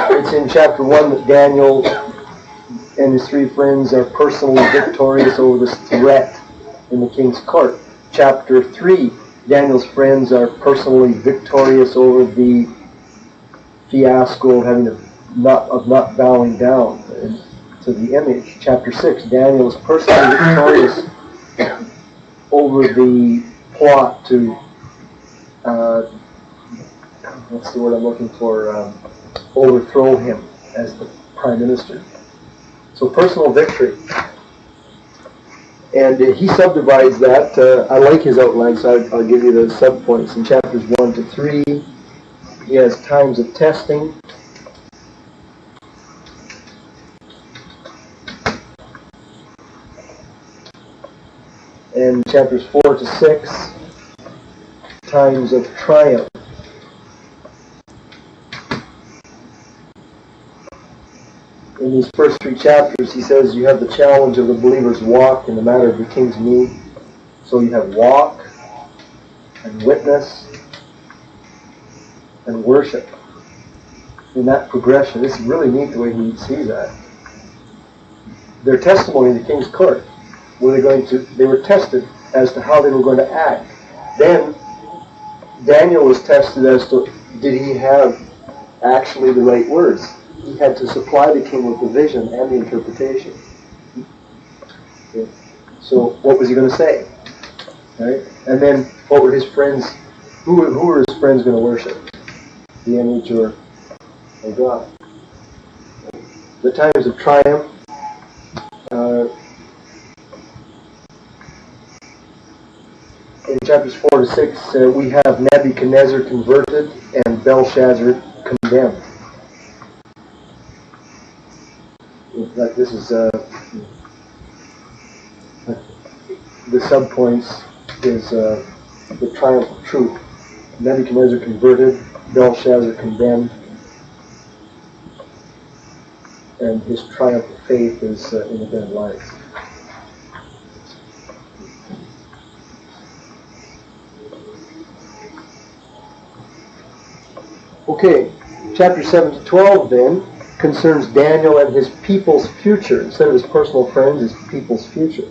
It's in chapter 1 that Daniel and his three friends are personally victorious over this threat in the king's court. Chapter 3, Daniel's friends are personally victorious over the fiasco of not bowing down to the image. Chapter 6, Daniel is personally victorious over the plot to, what's the word I'm looking for, overthrow him as the prime minister. So personal victory. And he subdivides that. I like his outline, so I'll give you the subpoints. In chapters 1 to 3, he has times of testing. And chapters 4 to 6, times of triumph. In these first 3 chapters, he says you have the challenge of the believer's walk in the matter of the king's need. So you have walk, and witness, and worship. In that progression, it's really neat the way he sees that. Their testimony in the king's court, they were tested as to how they were going to act. Then, Daniel was tested as to, did he have actually the right words? He had to supply the king with the vision and the interpretation. Okay. So what was he going to say? Right? And then what were his friends, who were his friends going to worship? The image or God? The times of triumph. In chapters 4 to 6, we have Nebuchadnezzar converted and Belshazzar condemned. Like this is the subpoints is the triumph of truth. Nebuchadnezzar converted, Belshazzar condemned, and his triumph of faith is in the dead light. Okay, chapter 7 to 12 then concerns Daniel and his people's future. Instead of his personal friends, his people's future.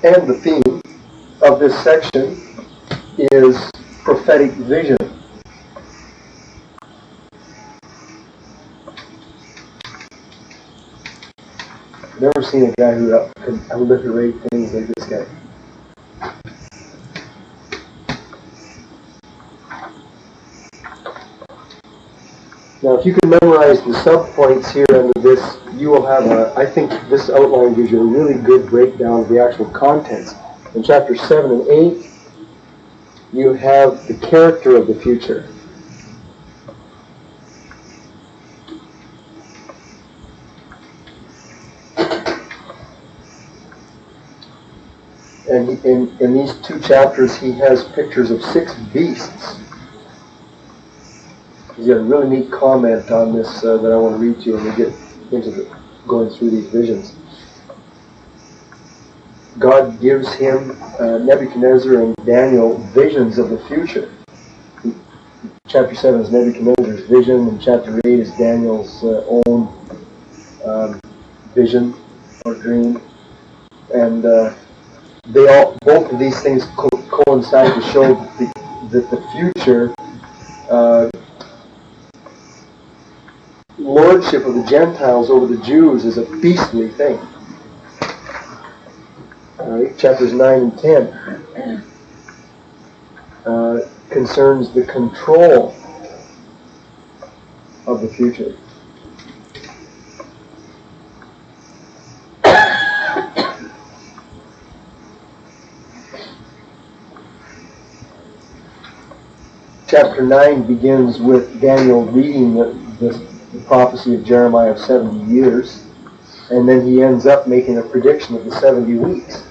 And the theme of this section is prophetic vision. Never seen a guy who can alliterate things like this guy. Now, if you can memorize the subpoints here under this, you will have I think this outline gives you a really good breakdown of the actual contents. In chapters 7 and 8, you have the character of the future. And in these 2 chapters, he has pictures of 6 beasts. He's got a really neat comment on this that I want to read to you when we get into going through these visions. God gives him, Nebuchadnezzar and Daniel, visions of the future. Chapter 7 is Nebuchadnezzar's vision, and chapter 8 is Daniel's own vision or dream. And both of these things coincide to show that the future lordship of the Gentiles over the Jews is a beastly thing. Right? Chapters 9 and 10 concerns the control of the future. Chapter 9 begins with Daniel reading the prophecy of Jeremiah of 70 years, and then he ends up making a prediction of the 70 weeks.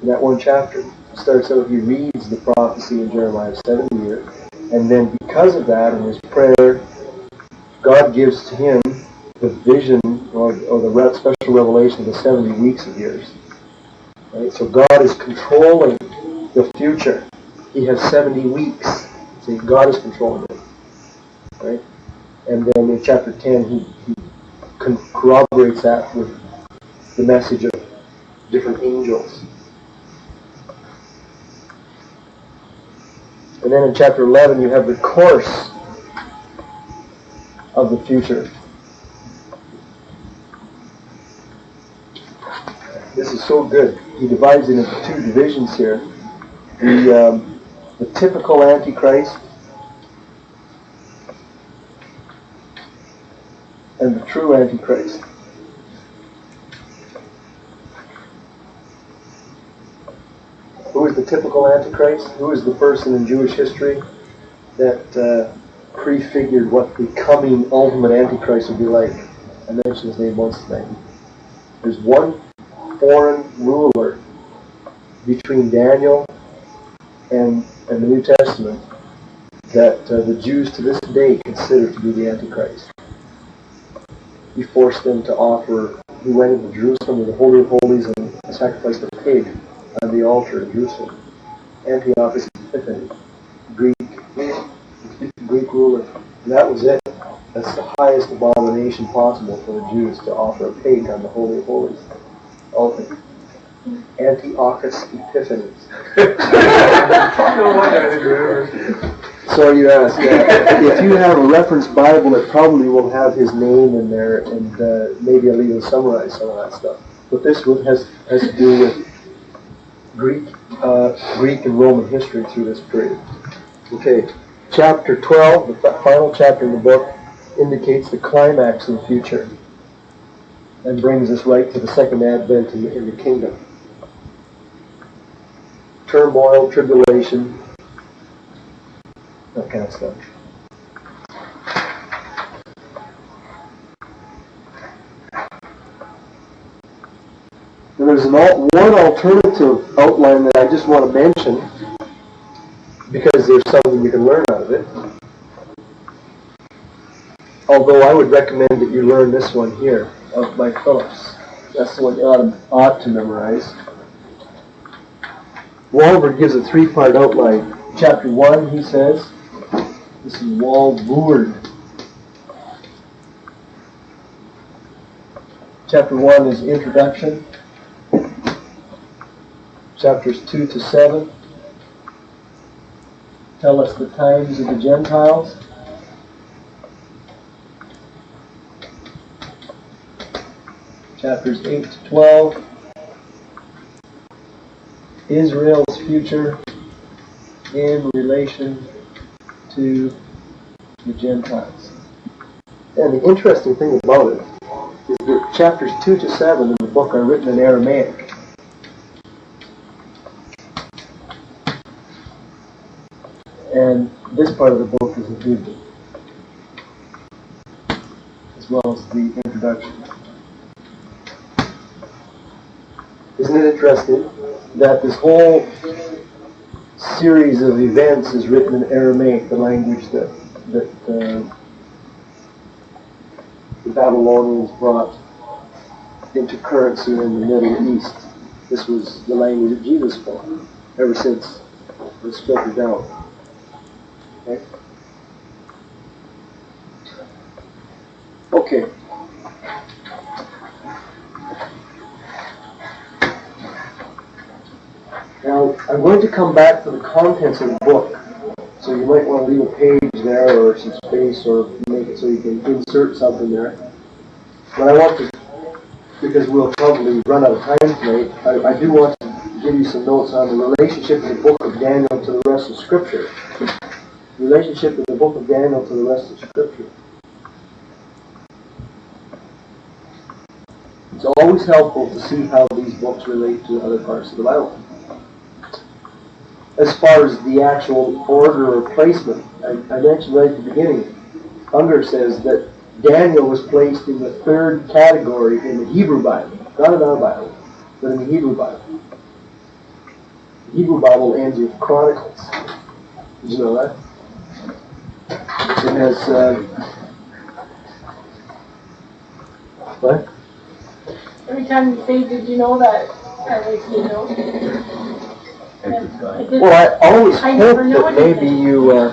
In that one chapter, he starts out, he reads the prophecy in Jeremiah of 70 years, and then because of that, in his prayer, God gives to him the vision or the special revelation of the 70 weeks of years. Right? So God is controlling the future. He has 70 weeks. See, God is controlling it. Right? And then in chapter 10, he corroborates that with the message of different angels. And then in chapter 11, you have the course of the future. This is so good. He divides it into two divisions here. The typical Antichrist and the true Antichrist. Who is the typical Antichrist? Who is the person in Jewish history that prefigured what the coming ultimate Antichrist would be like? I mentioned his name once tonight. There's one foreign ruler between Daniel and the New Testament that the Jews to this day consider to be the Antichrist. He forced them to offer, he went into Jerusalem to the Holy of Holies and sacrificed a pig on the altar in Jerusalem. Antiochus Epiphanes, Greek ruler. And that was it. That's the highest abomination possible for the Jews, to offer a pig on the Holy of Holies altar. Antiochus Epiphanes. So you ask, if you have a reference Bible, it probably will have his name in there, and maybe I'll even summarize some of that stuff. But this one has to do with Greek and Roman history through this period. Okay, chapter 12, the final chapter in the book, indicates the climax of the future and brings us right to the second advent in the kingdom. Turmoil, tribulation, that kind of stuff. And there's one alternative outline that I just want to mention, because there's something you can learn out of it. Although I would recommend that you learn this one here, by Phillips. That's the one you ought to memorize. Walberg gives a three-part outline. Chapter 1, he says, this is Walberg. Chapter 1 is introduction. Chapters 2 to 7 tell us the times of the Gentiles. Chapters 8 to 12, Israel's future in relation to the Gentiles. And the interesting thing about it is that chapters 2 to 7 in the book are written in Aramaic. And this part of the book is in Hebrew, as well as the introduction. Isn't it interesting that this whole series of events is written in Aramaic, the language that the Babylonians brought into currency in the Middle East? This was the language that Jesus spoke ever since it was filtered down. Okay? Okay. Now, I'm going to come back to the contents of the book. So you might want to leave a page there or some space or make it so you can insert something there. But I want to, because we'll probably run out of time tonight, I do want to give you some notes on the relationship of the book of Daniel to the rest of Scripture. The relationship of the book of Daniel to the rest of Scripture. It's always helpful to see how these books relate to other parts of the Bible. As far as the actual order or placement, I mentioned right at the beginning, Unger says that Daniel was placed in the third category in the Hebrew Bible. Not in our Bible, but in the Hebrew Bible. The Hebrew Bible ends with Chronicles. Did you know that? It has... what? Every time you say, did you know that? I like you know. Well, I always hope that maybe you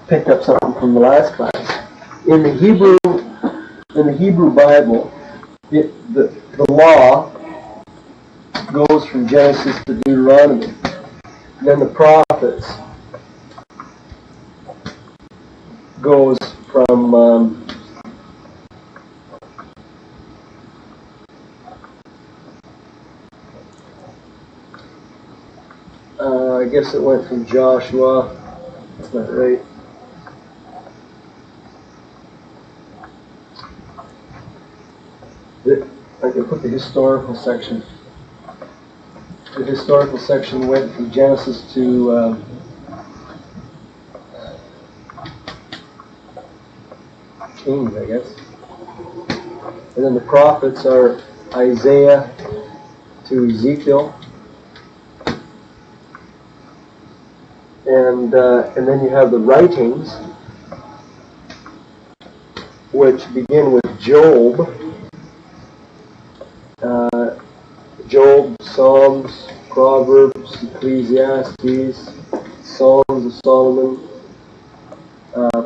picked up something from the last class. In the Hebrew Bible, the law goes from Genesis to Deuteronomy. And then the prophets goes from I guess it went from Joshua. That's not right. I can put the historical section. The historical section went from Genesis to Kings, I guess. And then the prophets are Isaiah to Ezekiel. And then you have the writings, which begin with Job. Job, Psalms, Proverbs, Ecclesiastes, Songs of Solomon,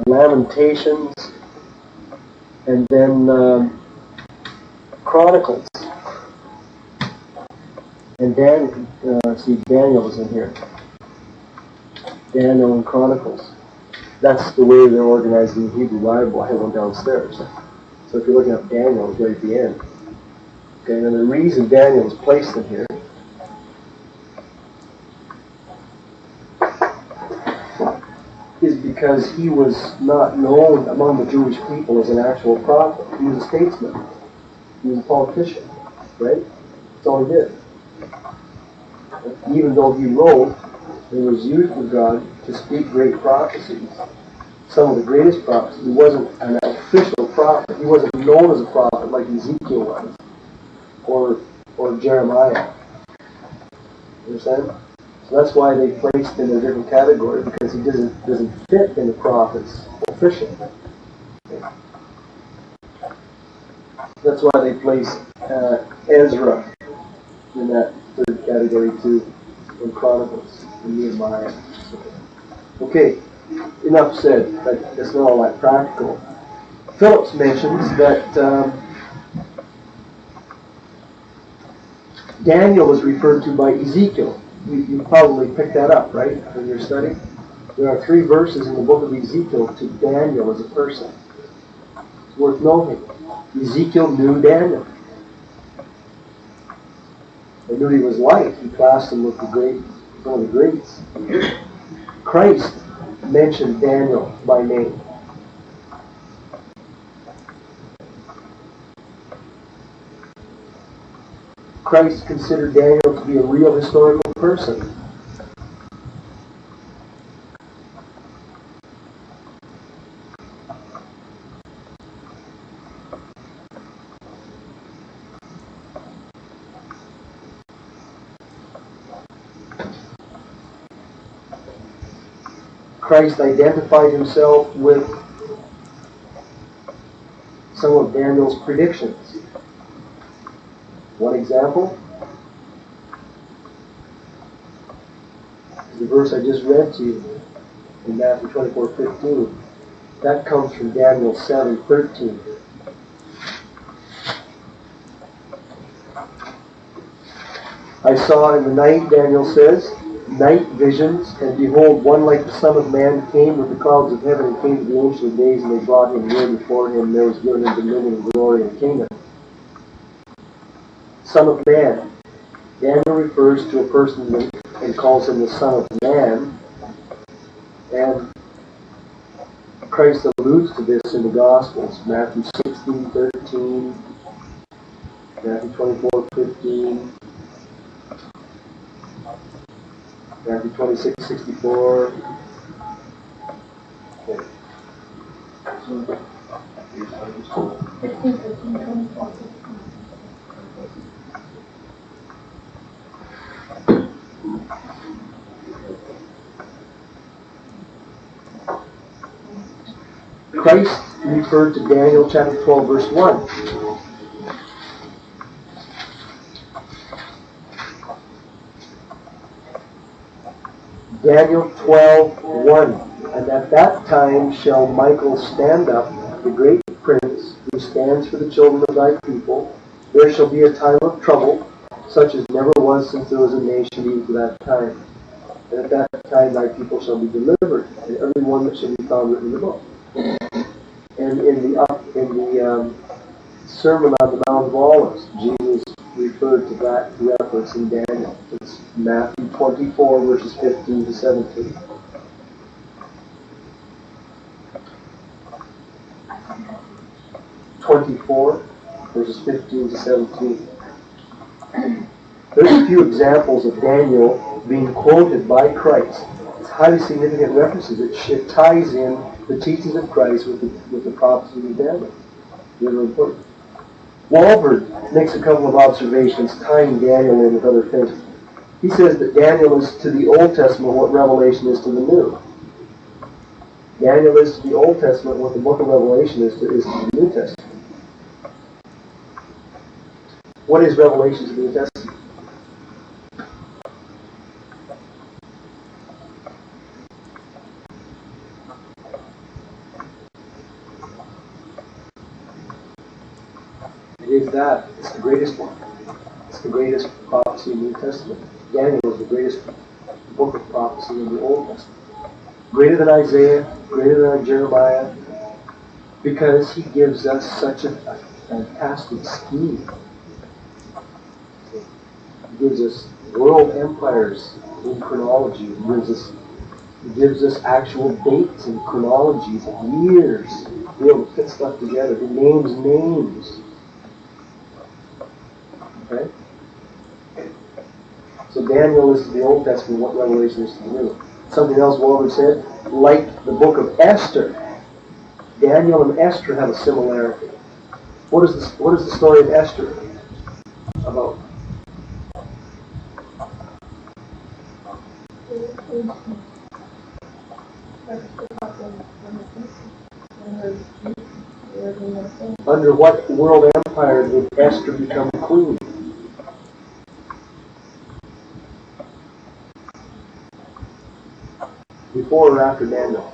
Lamentations, and then Chronicles. And Daniel is in here. Daniel and Chronicles. That's the way they're organized in the Hebrew Bible. I have one downstairs. So if you're looking up Daniel, it's right at the end. Okay, and the reason Daniel is placed in here is because he was not known among the Jewish people as an actual prophet. He was a statesman. He was a politician, right? That's all he did. Even though he wrote and was used of God to speak great prophecies, some of the greatest prophecies, he wasn't an official prophet. He wasn't known as a prophet like Ezekiel was, or Jeremiah. You understand? So that's why they placed him in a different category, because he doesn't fit in the prophets officially. That's why they placed Ezra in that third category too, in Chronicles, and Nehemiah. Okay, enough said. That's not all that practical. Phillips mentions that Daniel is referred to by Ezekiel. You probably picked that up, right, in your study? There are 3 verses in the book of Ezekiel to Daniel as a person. It's worth noting. Ezekiel knew Daniel. They knew he was light. He classed him with one of the greats. Christ mentioned Daniel by name. Christ considered Daniel to be a real historical person. Christ identified himself with some of Daniel's predictions. One example is the verse I just read to you in Matthew 24:15. That comes from Daniel 7:13. I saw in the night, Daniel says, night visions, and behold, one like the Son of Man came with the clouds of heaven and came to the Ancient of Days, and they brought him near before him. There was given him dominion and glory and kingdom. Son of Man. Daniel refers to a person and calls him the Son of Man. And Christ alludes to this in the Gospels. Matthew 16:13, Matthew 24:15, Matthew 26:64. Okay. 15, 15, 24. Christ referred to Daniel chapter 12, verse 1. Daniel 12:1. And at that time shall Michael stand up, the great prince, who stands for the children of thy people. There shall be a time of trouble, such as never was since there was a nation even to that time. And at that time thy people shall be delivered, and every one that shall be found written in the book. And in the Sermon on the Mount of Olives, Jesus referred to that reference in Daniel. It's Matthew 24, verses 15 to 17. Verses 15 to 17. There's a few examples of Daniel being quoted by Christ. It's highly significant references. It ties in the teachings of Christ with the prophecies of Daniel. Really important. Walford makes a couple of observations tying Daniel in with other things. He says that Daniel is to the Old Testament what Revelation is to the New. Daniel is to the Old Testament what the book of Revelation is to the New Testament. What is Revelation to the New Testament? It is that. It's the greatest one. It's the greatest prophecy in the New Testament. Daniel is the greatest book of prophecy in the Old Testament. Greater than Isaiah, greater than Jeremiah, because he gives us such a fantastic scheme. He gives us world empires in chronology. He gives us actual dates and chronologies of years to be able to fit stuff together. He names names. Okay? So Daniel is to the Old Testament what Revelation is to the New. Something else Walter said, like the book of Esther, Daniel and Esther have a similarity. What is the story of Esther about? Under what world empire did Esther become queen? Before or after Daniel?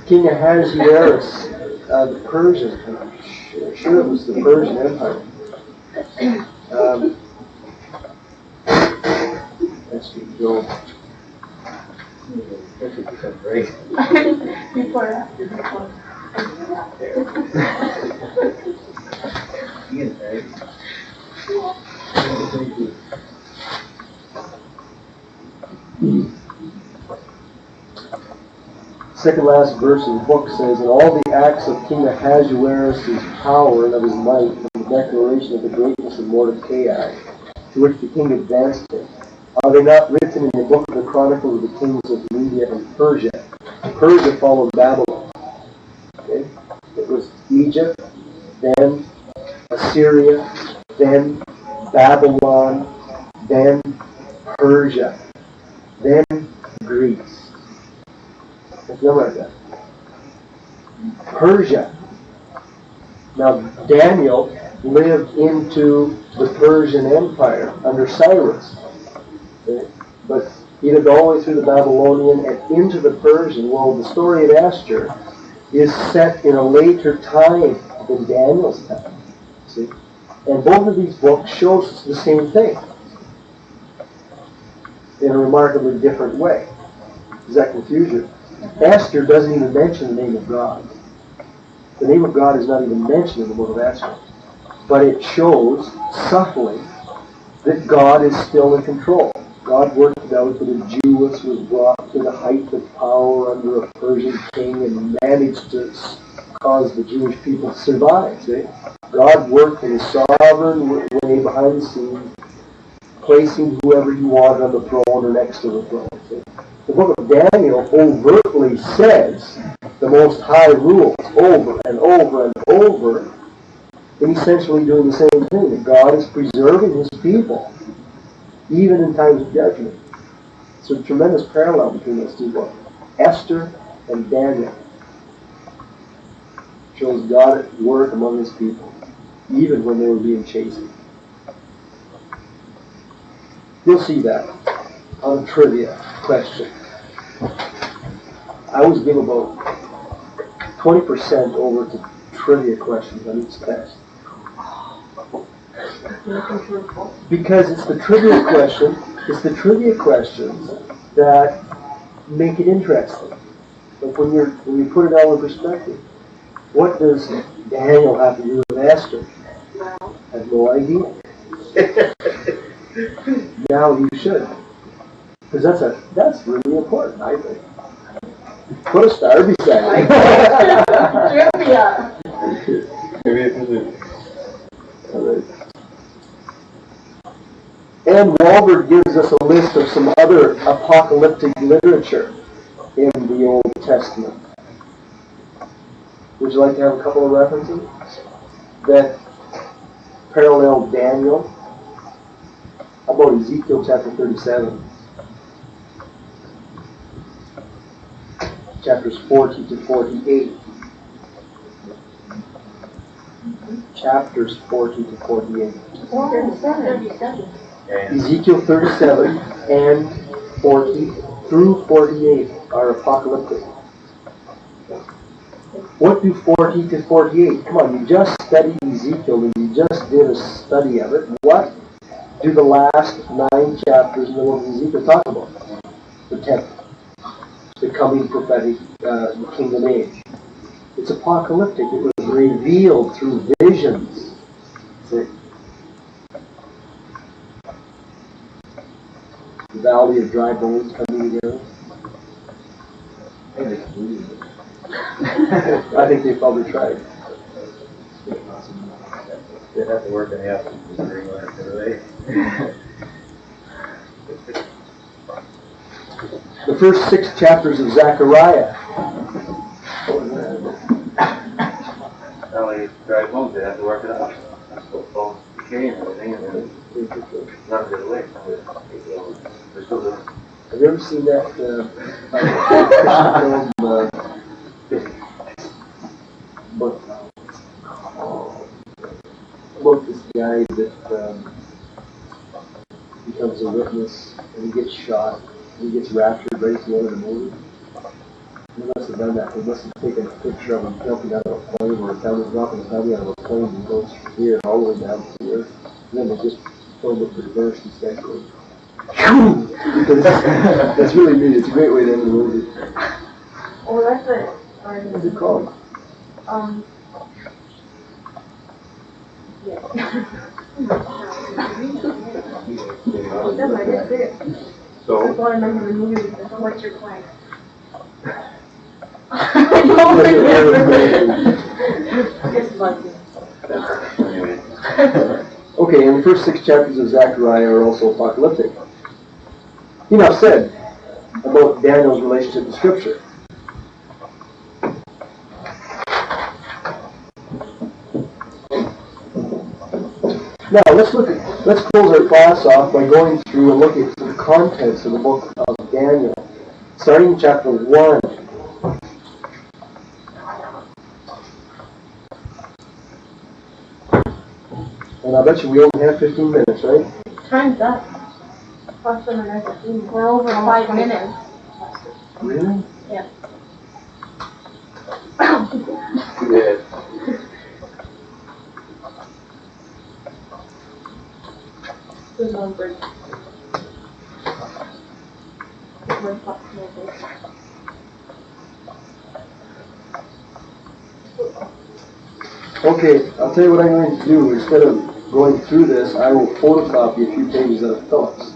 King Ahasuerus, the Persian. I'm sure it was the Persian Empire. Let's go. That would become great. Before or after before. Second last verse of the book says, and all the acts of King Ahasuerus' power and of his might, and the declaration of the greatness of Mordecai, to which the king advanced him, are they not written in the book of the Chronicles of the kings of Media and Persia? Persia followed Babylon. Okay? It was Egypt, then Assyria, then Babylon, then Persia, then Greece. Let's remember that. Persia. Now, Daniel lived into the Persian Empire under Cyrus. Okay? But he lived all the way through the Babylonian and into the Persian. Well, the story of Esther is set in a later time than Daniel's time. See? And both of these books show us the same thing in a remarkably different way. Does that confuse you? Esther doesn't even mention the name of God. The name of God is not even mentioned in the book of Esther. But it shows subtly that God is still in control. God worked it out that a Jewess was brought to the height of power under a Persian king and managed to cause the Jewish people to survive. See? God worked in a sovereign way behind the scenes, placing whoever he wanted on the throne or next to the throne. See? The book of Daniel overtly says the Most High rules over and over and over, and essentially doing the same thing, that God is preserving his people, even in times of judgment. It's a tremendous parallel between those two books. Esther and Daniel shows God at work among his people, even when they were being chastened. You'll see that on a trivia question. I always give about 20% over to trivia questions on each test. Because it's the trivia questions that make it interesting. Like when you put it all in perspective. What does Daniel have to do with Esther? I have no idea. Now you should. Because that's really important, I think. Put a star beside it. Trivia. All right. And Walbert gives us a list of some other apocalyptic literature in the Old Testament. Would you like to have a couple of references that parallel Daniel? How about Ezekiel chapter 37? Chapters 40 to 48. Chapters 40 to 48. 37. Ezekiel 37 and 40 through 48 are apocalyptic. What do 40 to 48? Come on, you just studied Ezekiel and you just did a study of it. What do the last 9 chapters in the book of Ezekiel talk about? The 10th. The coming prophetic kingdom age. It's apocalyptic. It was revealed through visions. See? The valley of dry bones coming together. I think they probably tried. They have to work in the afternoon. The first 6 chapters of Zechariah. Not only dry bones, they have to work it out. That's what bones became and everything, and then none of it away. They're still doing it. Have you ever seen that Christian film about this guy that becomes a witness and he gets shot and he gets raptured right at the end of the movie? He must have done that. He must have taken a picture of him jumping out of a plane or dropping a dummy out of a plane and goes from here all the way down to the earth. And then they just filmed it reversed essentially. That's really neat. It's a great way to end the movie. Oh, that's it. What's it called? Yeah. That's it. So, I just want to remember the movie. What's your plan? anyway. Okay, and the first 6 chapters of Zechariah are also apocalyptic. Enough said about Daniel's relationship to Scripture. Now let's close our class off by going through and looking at the contents of the book of Daniel, starting in chapter 1. And I bet you we only have 15 minutes, right? Time's up. We're over 5 minutes. Really? Yeah. someone break. Okay, I'll tell you what I'm going to do. Instead of going through this, I will photocopy a few pages out of Phillips'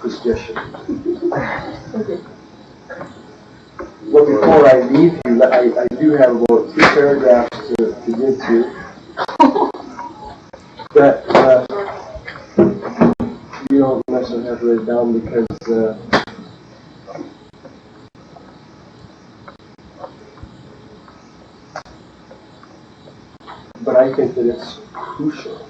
suggestion. Okay. But before I leave you, I do have about 3 paragraphs to get to. That you don't necessarily have to write it down because but I think that it's crucial.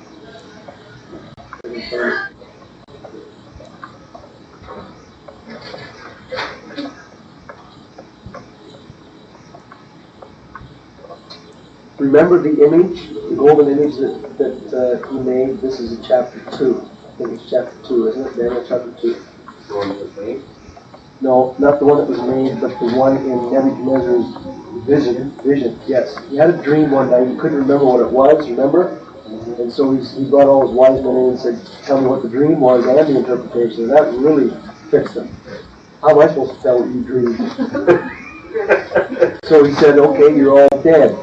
Remember the image, the golden image that he made? This is in chapter 2. I think it's chapter 2, isn't it? Daniel chapter 2. The one that was made? No, not the one that was made, but the one in Nebuchadnezzar's vision. Yes. He had a dream one night. He couldn't remember what it was, remember? And so he brought all his wise men in and said, tell me what the dream was and the interpretation. And that really fixed him. How am I supposed to tell what you dreamed? So he said, okay, you're all dead.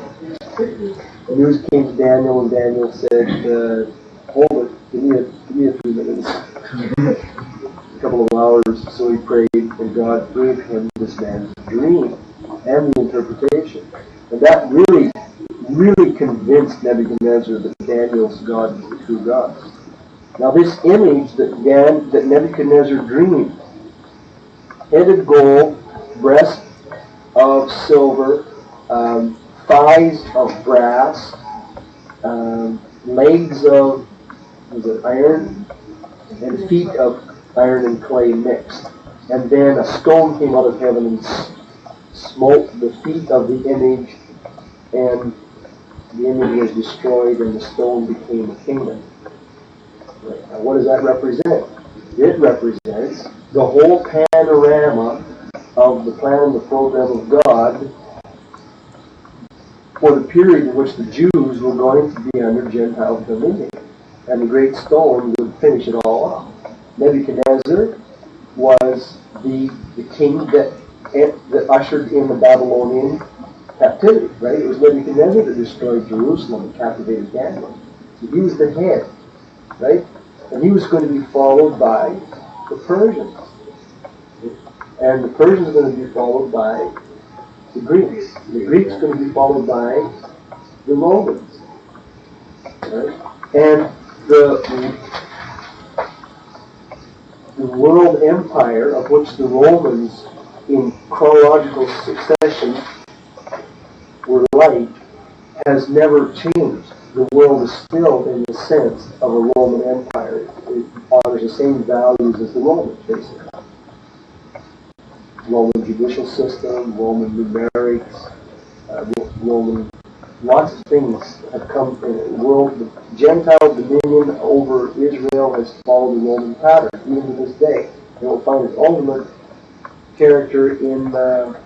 The news came to Daniel, and Daniel said, hold it, give me a few minutes. A couple of hours, so he prayed, and God gave him this man's dream and the interpretation. And that really convinced Nebuchadnezzar that Daniel's God is the true God. Now this image that Nebuchadnezzar dreamed, head of gold, breast of silver, thighs of brass, legs of iron, and feet of iron and clay mixed. And then a stone came out of heaven and smote the feet of the image, and the image was destroyed, and the stone became a kingdom. Right. Now, what does that represent? It represents the whole panorama of the plan and the program of God for the period in which the Jews were going to be under Gentile dominion. And the great stone would finish it all off. Nebuchadnezzar was the king that ushered in the Babylonian captivity, right? It was Nebuchadnezzar that destroyed Jerusalem and captivated Daniel. So he was the head, right? And he was going to be followed by the Persians. And the Persians are going to be followed by the Greeks. The Greeks are going to be followed by the Romans. Right? And the world empire of which the Romans in chronological succession were like has never changed. The world is still in the sense of a Roman empire. It honors the same values as the Romans, basically. Roman judicial system, Roman numerics, Roman, lots of things have come in the world. The Gentile dominion over Israel has followed the Roman pattern, even to this day. It will find its ultimate character in the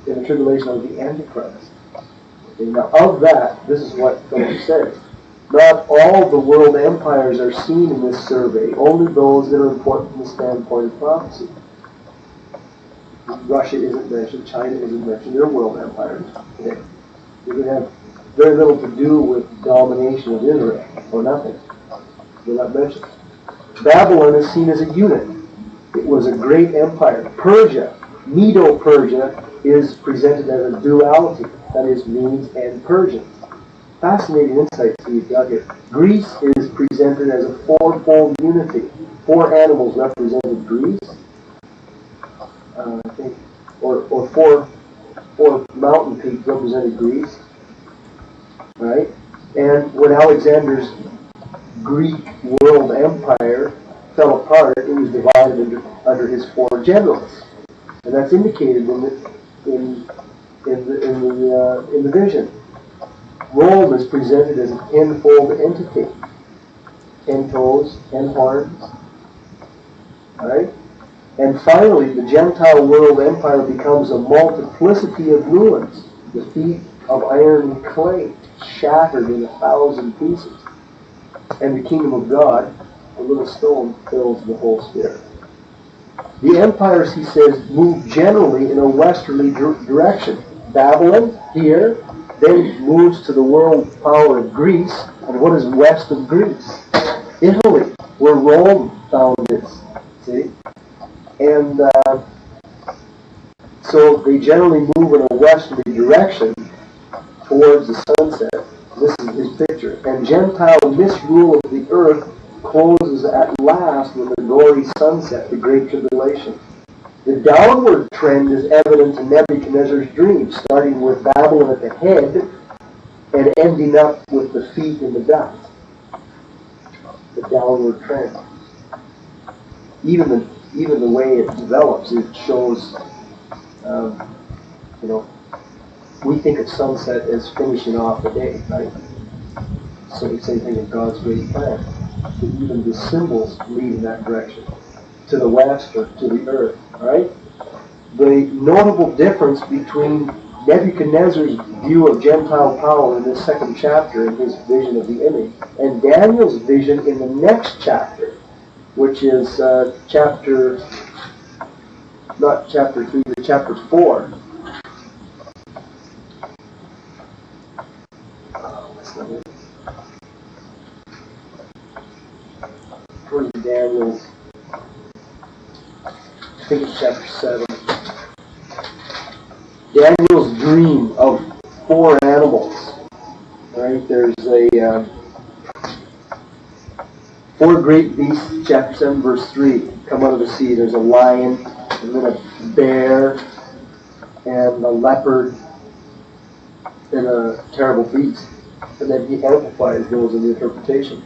tribulation of the Antichrist. Okay, now, of that, this is what Philip says. Not all the world empires are seen in this survey, only those that are important from the standpoint of prophecy. Russia isn't mentioned, China isn't mentioned, they're world empires. Okay? They would have very little to do with domination of Israel, or nothing. They're not mentioned. Babylon is seen as a unit. It was a great empire. Persia, Medo-Persia, is presented as a duality, that is, Medes and Persians. Fascinating insights we've got here. Greece is presented as a fourfold unity. 4 animals represented Greece. I think, or four mountain peaks represented Greece, right? And when Alexander's Greek world empire fell apart, it was divided under his 4 generals, and that's indicated in the vision. Rome is presented as a 10-fold entity, 10 toes, 10 horns, all right? And finally, the Gentile world empire becomes a multiplicity of ruins, the feet of iron and clay, shattered in 1,000 pieces. And the kingdom of God a little stone fills the whole sphere. The empires, he says, move generally in a westerly direction. Babylon, here, then moves to the world power of Greece. And what is west of Greece? Italy, where Rome found its, see? And so they generally move in a westerly direction towards the sunset. This is his picture. And Gentile misrule of the earth closes at last with the glory sunset, the Great Tribulation. The downward trend is evident in Nebuchadnezzar's dream, starting with Babylon at the head and ending up with the feet in the dust. The downward trend. Even the way it develops, it shows, we think of sunset as finishing off the day, right? So the same thing in God's great plan. Even the symbols lead in that direction, to the west or to the earth, all right? The notable difference between Nebuchadnezzar's view of Gentile power in this second chapter, in his vision of the image, and Daniel's vision in the next chapter, which is chapter 3, but chapter 4. According to Daniel's, I think it's chapter 7. Daniel's dream of 4 animals. Right? There's 4 great beasts, chapter 7, verse 3, come out of the sea. There's a lion, and then a bear, and a leopard, and a terrible beast. And then he amplifies those in the interpretation.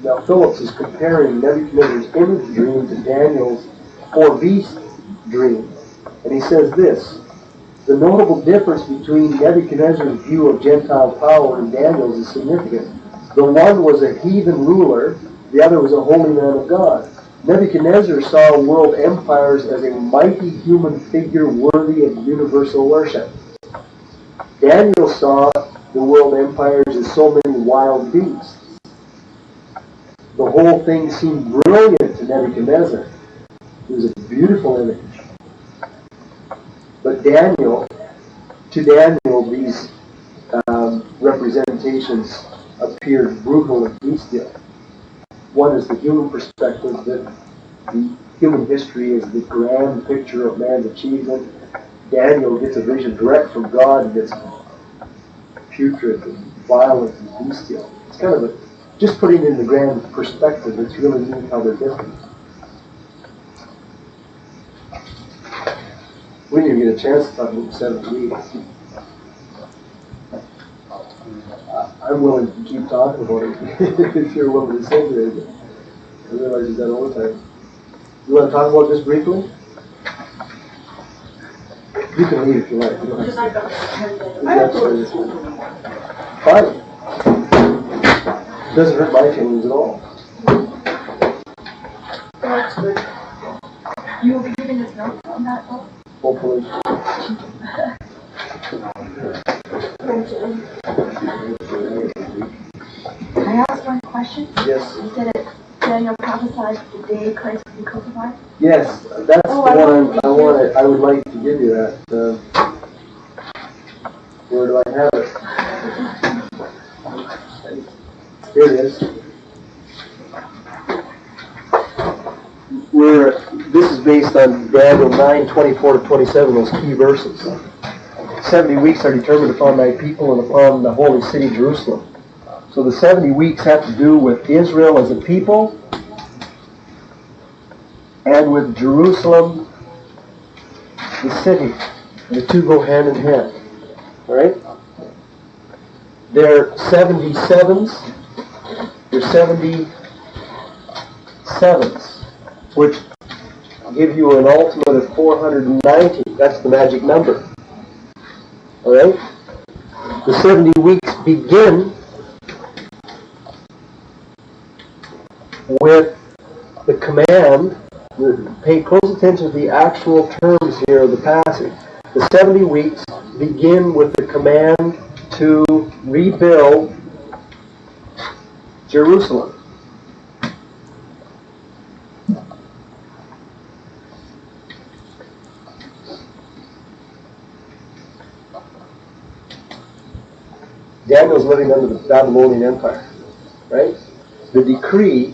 Now Phillips is comparing Nebuchadnezzar's image dream to Daniel's 4 beast dream. And he says this: the notable difference between Nebuchadnezzar's view of Gentile power and Daniel's is significant. The one was a heathen ruler, the other was a holy man of God. Nebuchadnezzar saw world empires as a mighty human figure worthy of universal worship. Daniel saw the world empires as so many wild beasts. The whole thing seemed brilliant to Nebuchadnezzar. It was a beautiful image. But to Daniel, these representations appeared brutal and bestial. One is the human perspective, that the human history is the grand picture of man's achievement. Daniel gets a vision direct from God and it's putrid and violent and bestial. It's kind of just putting it in the grand perspective, it's really neat how they're different. We didn't even get a chance to talk about the 7 weeks. I'm willing to keep talking about it if you're willing to say it. I realize you've done all the time. You want to talk about this briefly? You can leave if you like. You don't have to. Fine. Doesn't hurt my feelings at all. That's good. You will be giving us notes on that book? Hopefully. Can I ask one question? Yes. You said that Daniel prophesied the day Christ would be crucified? Yes, that's the one I would like to give you that. Where do I have it? Here it is. This is based on Daniel 9:24-27, those key verses. 70 weeks are determined upon thy people and upon the holy city Jerusalem. So the 70 weeks have to do with Israel as a people and with Jerusalem, the city. The two go hand in hand. Alright? They're 77s. They're 77s, which give you an ultimate of 490. That's the magic number. Alright? The 70 weeks begin with the command. Pay close attention to the actual terms here of the passage. The 70 weeks begin with the command to rebuild Jerusalem. Daniel's living under the Babylonian Empire, right? The decree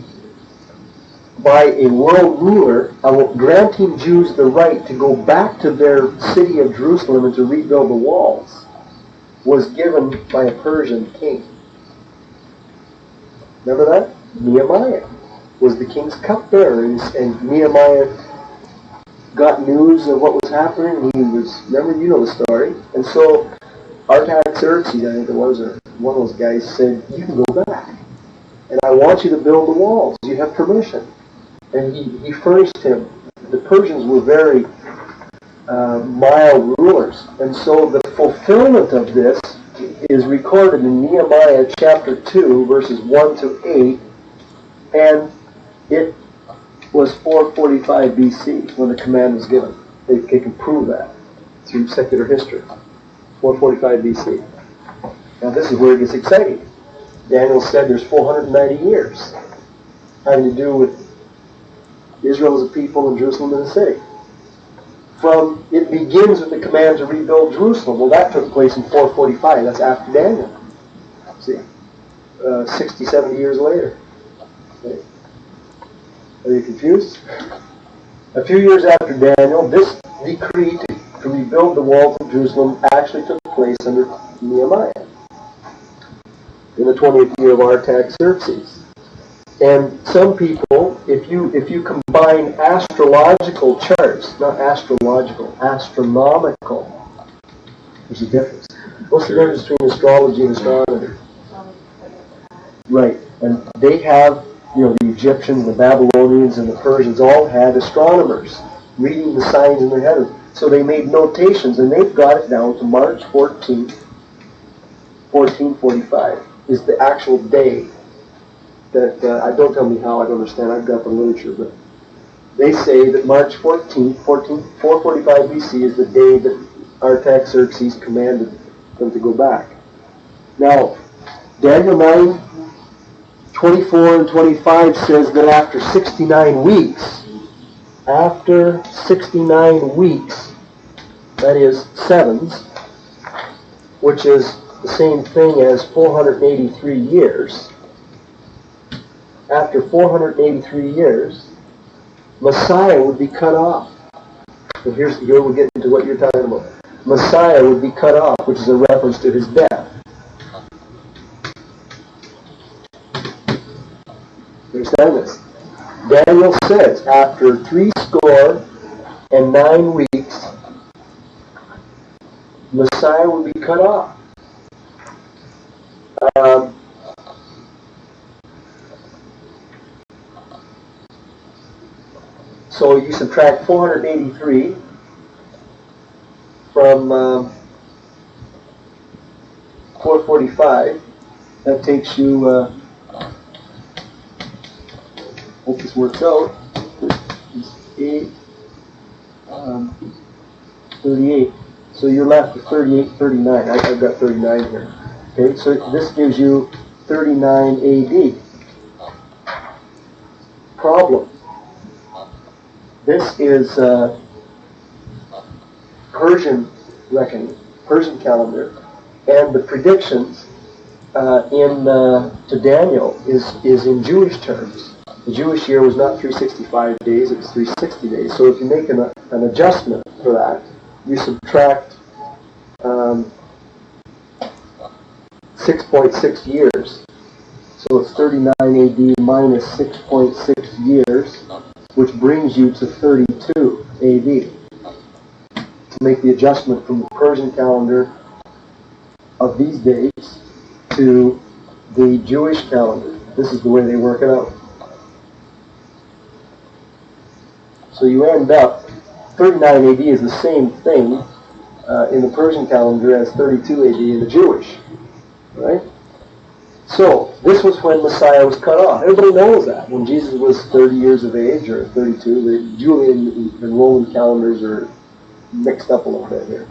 by a world ruler granting Jews the right to go back to their city of Jerusalem and to rebuild the walls was given by a Persian king. Remember that? Nehemiah was the king's cupbearer, and Nehemiah got news of what was happening. He was, remember, you know the story. And so Artaxerxes, I think it was, or one of those guys said, you can go back. And I want you to build the walls. You have permission. And he furnished him. The Persians were very mild rulers. And so the fulfillment of this is recorded in Nehemiah chapter 2, verses 1 to 8. And it was 445 BC when the command was given. They can prove that through secular history. 445 BC. Now this is where it gets exciting. Daniel said there's 490 years having to do with Israel as a people and Jerusalem as a city. It begins with the command to rebuild Jerusalem. Well, that took place in 445. That's after Daniel. See? 60, 70 years later. Okay. Are you confused? A few years after Daniel, this decree to rebuild the walls of Jerusalem actually took place under Nehemiah in the 20th year of Artaxerxes. And some people, if you combine astrological charts, not astrological, astronomical, there's a difference. What's the difference between astrology and astronomy? Right, and they have, the Egyptians, the Babylonians, and the Persians all had astronomers reading the signs in their heaven. So they made notations, and they've got it down to March 14th, 1445 is the actual day that, don't tell me how, I don't understand, I've got the literature, but they say that March 14th, 445 BC is the day that Artaxerxes commanded them to go back. Now, Daniel 9, 24 and 25 says that after 69 weeks, that is sevens, which is the same thing as 483 years. After 483 years, Messiah would be cut off. And here we're getting to what you're talking about. Messiah would be cut off, which is a reference to his death. Understand this? Daniel says, after 69 weeks, Messiah would be cut off. So you subtract 483 from 445. That takes you, hope this works out, it's 38. So you're left with 38, 39. I've got 39 here. Okay, so this gives you 39 AD. Problem. This is Persian reckoning, Persian calendar, and the predictions to Daniel is in Jewish terms. The Jewish year was not 365 days, it was 360 days. So if you make an adjustment for that, you subtract 6.6 years. So it's 39 AD minus 6.6 years, which brings you to 32 AD. To make the adjustment from the Persian calendar of these days to the Jewish calendar. This is the way they work it out. So you end up, 39 AD is the same thing in the Persian calendar as 32 AD in the Jewish. Right? So, this was when Messiah was cut off. Everybody knows that. When Jesus was 30 years of age, or 32, the Julian and Roman calendars are mixed up a little bit here.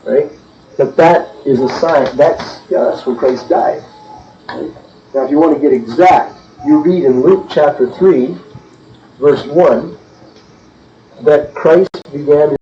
Right? But that is a sign. That's when Christ died. Right? Now, if you want to get exact, you read in Luke chapter 3, verse 1, that Christ began